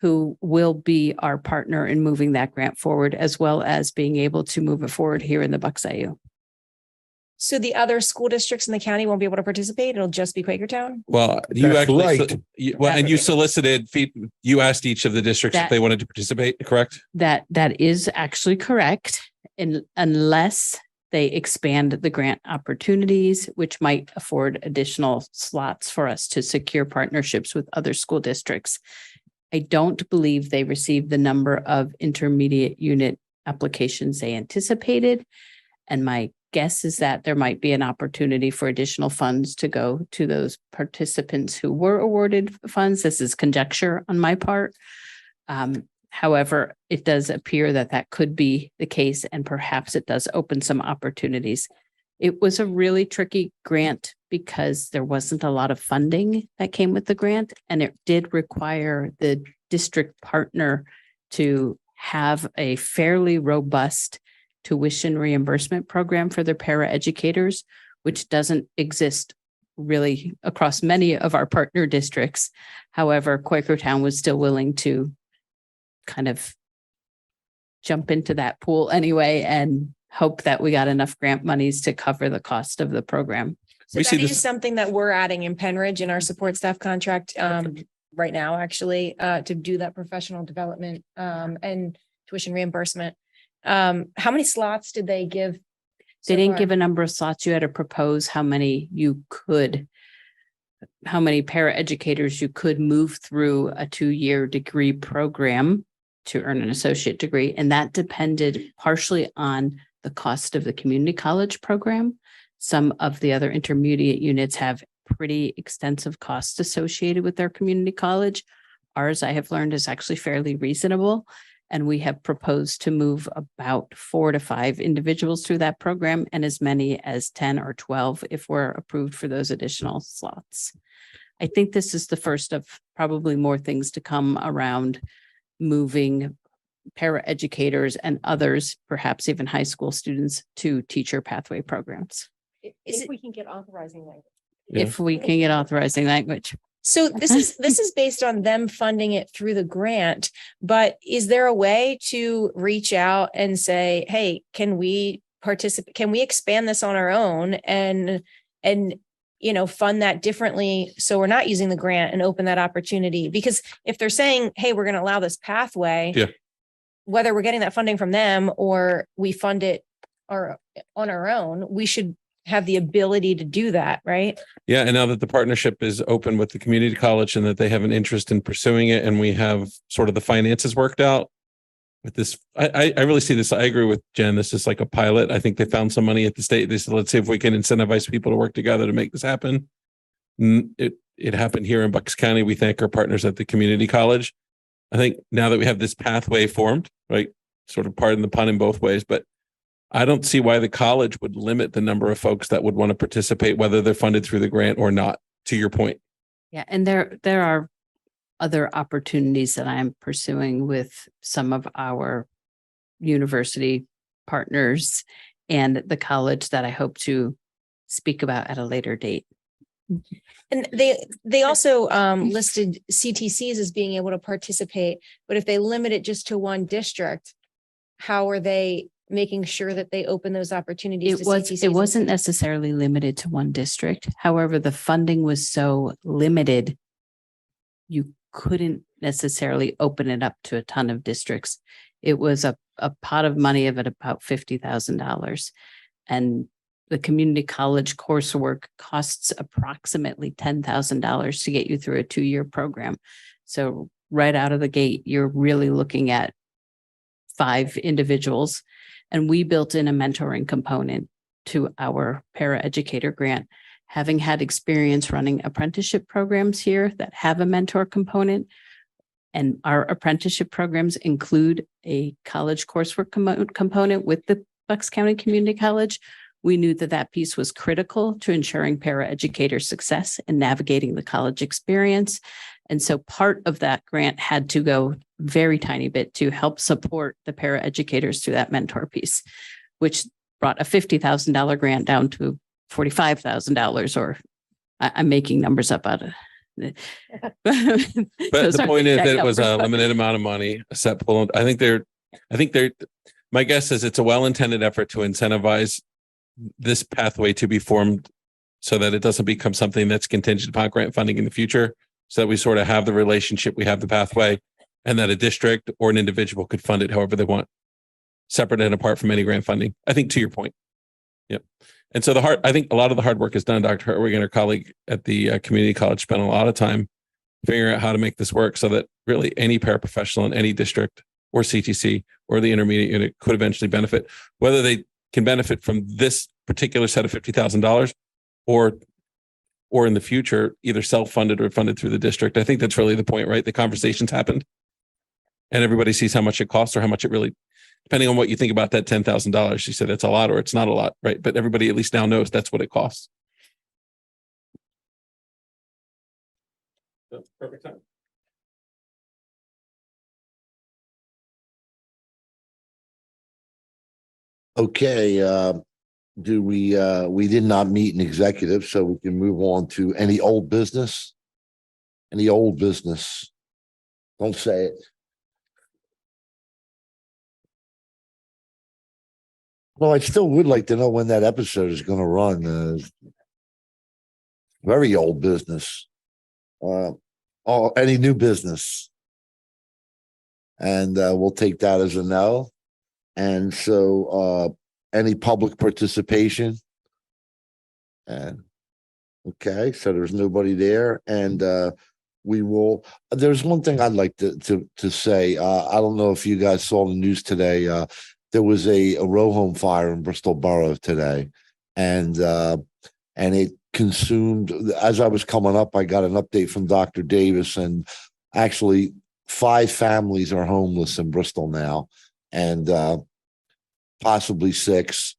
who will be our partner in moving that grant forward, as well as being able to move it forward here in the Bucks IU. So the other school districts in the county won't be able to participate. It'll just be Quakertown. Well, you That's actually, right. and you solicited, you asked each of the districts if That- they wanted to participate, correct? That is actually correct, unless they expand the grant opportunities, which might afford additional slots for us to secure partnerships with other school districts. I don't believe they received the number of intermediate unit applications they anticipated. And my guess is that there might be an opportunity for additional funds to go to those participants who were awarded funds. This is conjecture on my part. However, it does appear that that could be the case, and perhaps it does open some opportunities. It was a really tricky grant because there wasn't a lot of funding that came with the grant, and it did require the district partner to have a fairly robust tuition reimbursement program for their paraeducators, which doesn't exist really across many of our partner districts. However, Quakertown was still willing to kind of jump into that pool anyway and hope that we got enough grant monies to cover the cost of the program. So that is something that we're adding in Penridge in our support staff contract right now, actually, to do that professional development and tuition reimbursement. How many slots did they give? They didn't give a number of slots. You had to propose how many paraeducators you could move through a 2-year degree program to earn an associate degree. And that depended partially on the cost of the community college program. Some of the other intermediate units have pretty extensive costs associated with their community college. Ours, I have learned, is actually fairly reasonable. And we have proposed to move about 4 to 5 individuals through that program, and as many as 10 or 12 if we're approved for those additional slots. I think this is the first of probably more things to come around moving paraeducators and others, perhaps even high school students, to teacher pathway programs. Is we can get authorizing language. Yeah. If we can get authorizing language. So this is based on them funding it through the grant, but is there a way to reach out and say, hey, can we participate? Can we expand this on our own and fund that differently so we're not using the grant and open that opportunity? Because if they're saying, hey, we're going to allow this pathway, Yeah. whether we're getting that funding from them or we fund it on our own, we should have the ability to do that, right? Yeah, and now that the partnership is open with the community college and that they have an interest in pursuing it, and we have sort of the finances worked out with this, I really see this. I agree with Jen. This is like a pilot. I think they found some money at the state. They said, let's see if we can incentivize people to work together to make this happen. It happened here in Bucks County. We thank our partners at the community college. I think now that we have this pathway formed, right, sort of pardon the pun in both ways, but I don't see why the college would limit the number of folks that would want to participate, whether they're funded through the grant or not, to your point. Yeah, and there are other opportunities that I'm pursuing with some of our university partners and the college that I hope to speak about at a later date. And they also listed CTCs as being able to participate, but if they limit it just to one district, how are they making sure that they open those opportunities to CTCs? It wasn't necessarily limited to one district. However, the funding was so limited, you couldn't necessarily open it up to a ton of districts. It was a pot of money of about $50,000. And the community college coursework costs approximately $10,000 to get you through a 2-year program. So right out of the gate, you're really looking at 5 individuals. And we built in a mentoring component to our paraeducator grant, having had experience running apprenticeship programs here that have a mentor component. And our apprenticeship programs include a college coursework component with the Bucks County Community College. We knew that that piece was critical to ensuring paraeducator success and navigating the college experience. And so part of that grant had to go very tiny bit to help support the paraeducators through that mentor piece, which brought a $50,000 grant down to $45,000, or I'm making numbers up out of it. But the point is that it was a limited amount of money, a set pool. I think they're, my guess is it's a well-intended effort to incentivize this pathway to be formed so that it doesn't become something that's contingent upon grant funding in the future, so that we sort of have the relationship, we have the pathway, and that a district or an individual could fund it however they want, separate and apart from any grant funding. I think to your point. Yep. And so I think a lot of the hard work is done. Dr. Herwig and her colleague at the community college spent a lot of time figuring out how to make this work so that really any paraprofessional in any district or CTC or the intermediate unit could eventually benefit, whether they can benefit from this particular set of $50,000 or in the future, either self-funded or funded through the district. I think that's really the point, right? The conversations happened and everybody sees how much it costs or how much it really, depending on what you think about that $10,000, she said it's a lot or it's not a lot, right? But everybody at least now knows that's what it costs. That's perfect time. Okay, we did not meet in executive, so we can move on to any old business. Any old business? Don't say it. Well, I still would like to know when that episode is going to run. Very old business. Any new business? And we'll take that as a no. And so any public participation? And okay, so there's nobody there. And we will, there's one thing I'd like to say. I don't know if you guys saw the news today. There was a row home fire in Bristol Borough today. And it consumed, as I was coming up, I got an update from Dr. Davis, and actually 5 families are homeless in Bristol now. And possibly 6.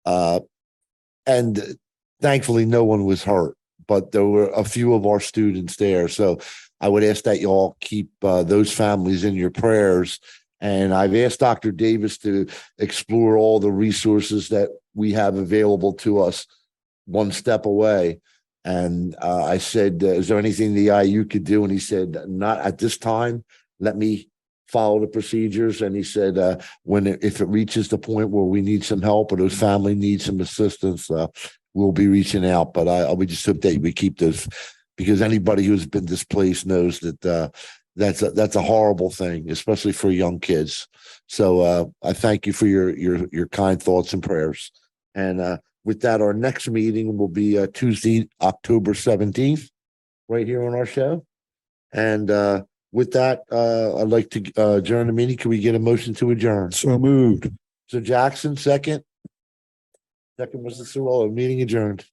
And thankfully, no one was hurt. but there were a few of our students there. So I would ask that you all keep those families in your prayers. And I've asked Dr. Davis to explore all the resources that we have available to us one step away. And I said, is there anything the IU could do? And he said, not at this time. Let me follow the procedures. And he said, if it reaches the point where we need some help or those family need some assistance, we'll be reaching out. But I would just hope that we keep those, because anybody who's been displaced knows that that's a horrible thing, especially for young kids. So I thank you for your kind thoughts and prayers. And with that, our next meeting will be Tuesday, October 17th, right here on our show. And with that, I'd like to adjourn the meeting. Can we get a motion to adjourn? So moved. So Jackson, second. Second, Mr. Sewell, meeting adjourned.